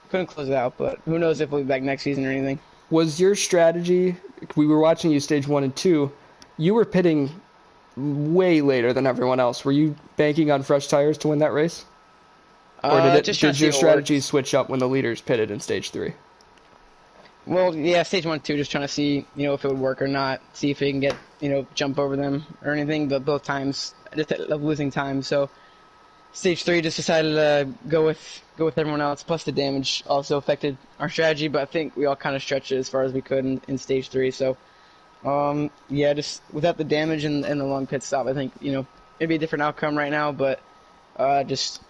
couldn't close it out. But who knows if we'll be back next season or anything. Was your strategy? We were watching you stage 1 and 2. You were pitting way later than everyone else. Were you banking on fresh tires to win that race, or did your strategy switch up when the leaders pitted in stage 3? Well, yeah, stage 1 and 2, just trying to see, if it would work or not, see if we can get, jump over them or anything. But both times, just losing time. So stage 3, just decided to go with everyone else. Plus the damage also affected our strategy, but I think we all kind of stretched it as far as we could in stage 3. So, yeah, just without the damage and the long pit stop, I think it'd be a different outcome right now. But just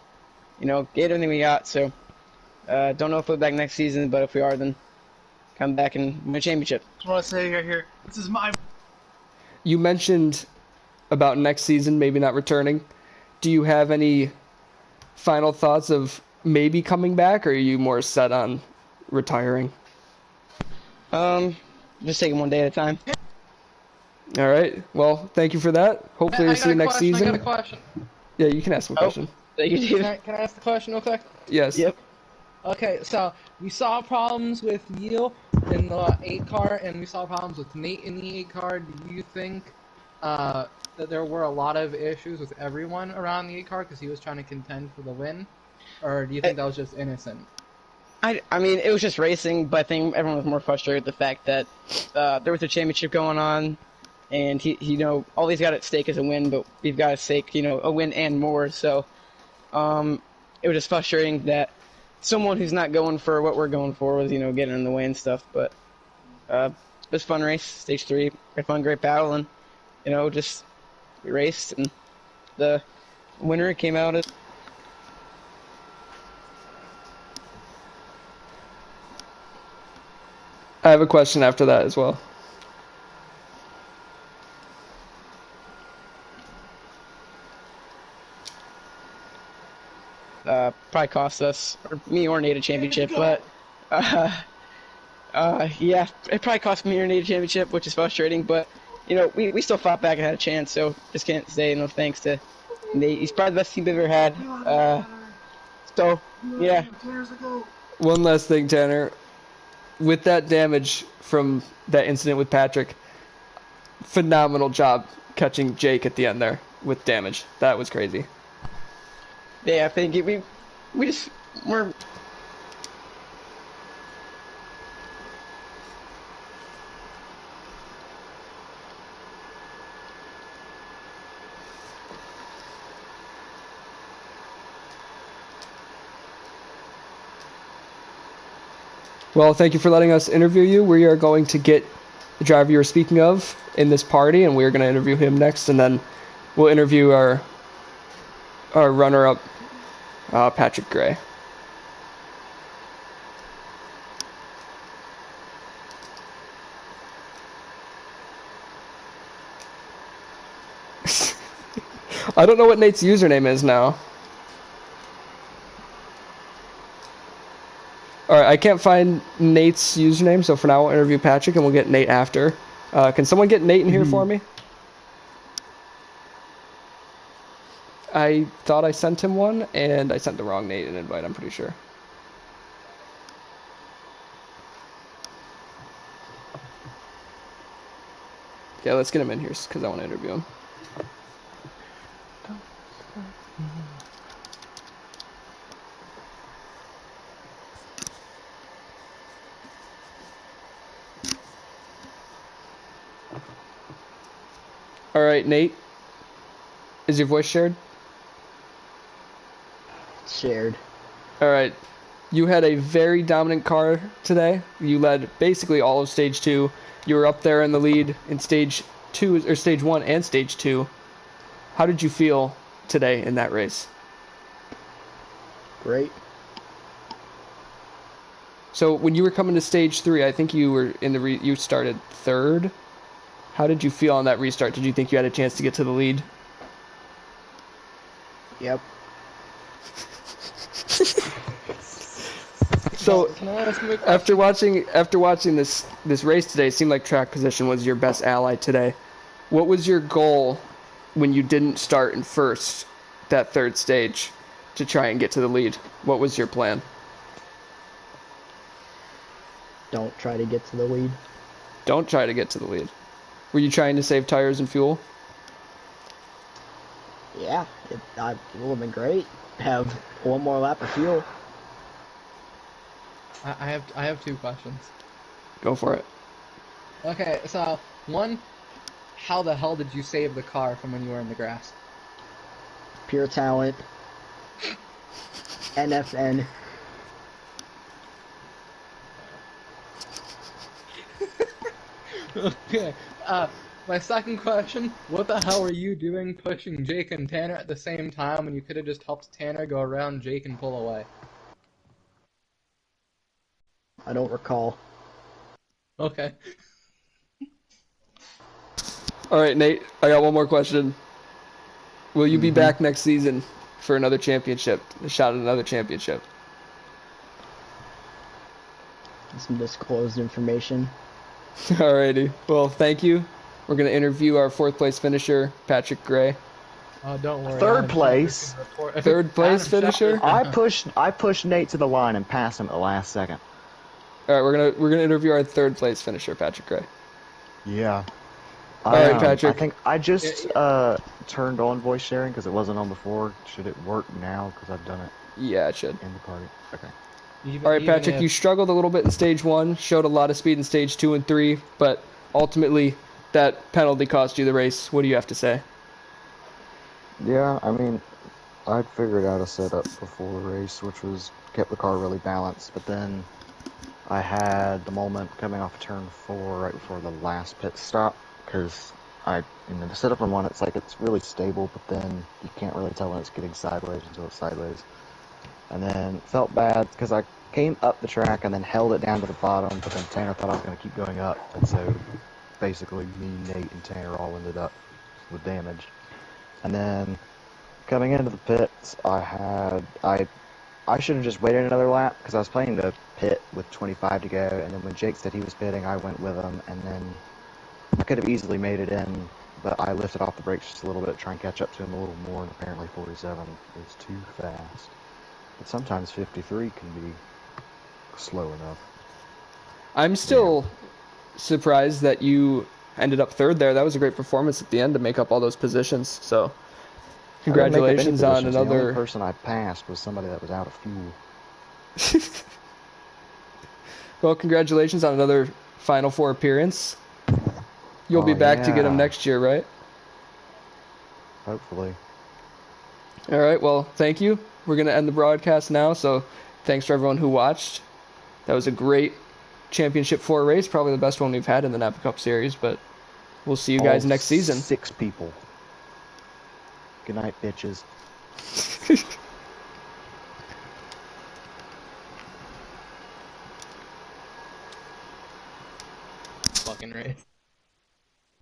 gave everything we got. So don't know if we'll be back next season, but if we are, then come back and win a championship. Just want to say right here, this is my. You mentioned about next season maybe not returning. Do you have any final thoughts of maybe coming back, or are you more set on retiring? Just taking one day at a time. All right. Well, thank you for that. Hopefully we'll see you next season. I got a question. Yeah, you can ask me a question. Thank you, Can I ask the question real quick? Yes. Yep. Okay, so we saw problems with Neil in the 8 car, and we saw problems with Nate in the 8 car. Do you think that there were a lot of issues with everyone around the 8 car because he was trying to contend for the win? Or do you think that was just innocent? I mean, it was just racing, but I think everyone was more frustrated with the fact that there was a championship going on, and all he's got at stake is a win, but we've got at stake, a win and more. So it was just frustrating that someone who's not going for what we're going for was, getting in the way and stuff. But it was a fun race, stage 3, had fun, great battle, and just we raced, and the winner came out as. I have a question after that as well. Probably cost us, or me or Nate, a championship, but yeah, it probably cost me or Nate a championship, which is frustrating, but we still fought back and had a chance, so just can't say no thanks to He's probably the best team they've ever had. So, yeah. One last thing, Tanner. With that damage from that incident with Patrick, phenomenal job catching Jake at the end there with damage. That was crazy. Yeah, I think we're. Well, thank you for letting us interview you. We are going to get the driver you were speaking of in this party, and we're going to interview him next, and then we'll interview our runner-up, Patrick Gray. I don't know what Nate's username is now. Alright, I can't find Nate's username, so for now we'll interview Patrick and we'll get Nate after. Can someone get Nate in here for me? I thought I sent him one, and I sent the wrong Nate an invite, I'm pretty sure. Yeah, let's get him in here, because I want to interview him. Alright, Nate. Is your voice shared? Shared. Alright. You had a very dominant car today. You led basically all of Stage 2. You were up there in the lead in Stage 2, or Stage 1 and Stage 2. How did you feel today in that race? Great. So when you were coming to Stage 3, I think you were in the you started third. How did you feel on that restart? Did you think you had a chance to get to the lead? Yep. So after watching this race today, it seemed like track position was your best ally today. What was your goal when you didn't start in first that third stage to try and get to the lead? What was your plan? Don't try to get to the lead. Don't try to get to the lead. Were you trying to save tires and fuel? Yeah, it would have been great. Have one more lap of fuel. I have two questions. Go for it. Okay, so one, how the hell did you save the car from when you were in the grass? Pure talent. NFN. Okay. My second question, what the hell were you doing pushing Jake and Tanner at the same time when you could have just helped Tanner go around Jake and pull away? I don't recall. Okay. All right, Nate, I got one more question. Will you be back next season for another championship, a shot at another championship? Some disclosed information. Alrighty. Well, thank you. We're going to interview our fourth place finisher, Patrick Gray. Oh, don't worry. Third Adam place. Shepard can report- Third place Adam finisher? Shepard- I pushed Nate to the line and passed him at the last second. All right, we're gonna interview our third place finisher, Patrick Gray. Yeah. All right, Patrick. I think I just turned on voice sharing because it wasn't on before. Should it work now? Because I've done it Yeah, it should. in the party. Okay. All right, even Patrick, if- you struggled a little bit in Stage 1, showed a lot of speed in Stage 2 and 3, but ultimately that penalty cost you the race. What do you have to say? Yeah, I mean, I'd figured out a setup before the race, which was kept the car really balanced, but then I had the moment coming off of turn 4 right before the last pit stop, because the setup I'm on, it's like it's really stable, but then you can't really tell when it's getting sideways until it's sideways. And then felt bad because I came up the track and then held it down to the bottom, but then Tanner thought I was going to keep going up, and so basically me, Nate, and Tanner all ended up with damage. And then coming into the pits, I should have just waited another lap because I was playing the pit with 25 to go, and then when Jake said he was pitting, I went with him, and then I could have easily made it in but I lifted off the brakes just a little bit, try and catch up to him a little more, and apparently 47 is too fast. But sometimes 53 can be slow enough. I'm still surprised that you ended up third there. That was a great performance at the end to make up all those positions. So, congratulations on The only another. person I passed was somebody that was out of fuel. Well, congratulations on another Final Four appearance. You'll be back to get them next year, right? Hopefully. All right. Well, thank you. We're gonna end the broadcast now. So, thanks for everyone who watched. That was a great Championship 4 race, probably the best one we've had in the NAPA Cup Series. But we'll see you guys next season. 6 people. Good night, bitches. Fucking race.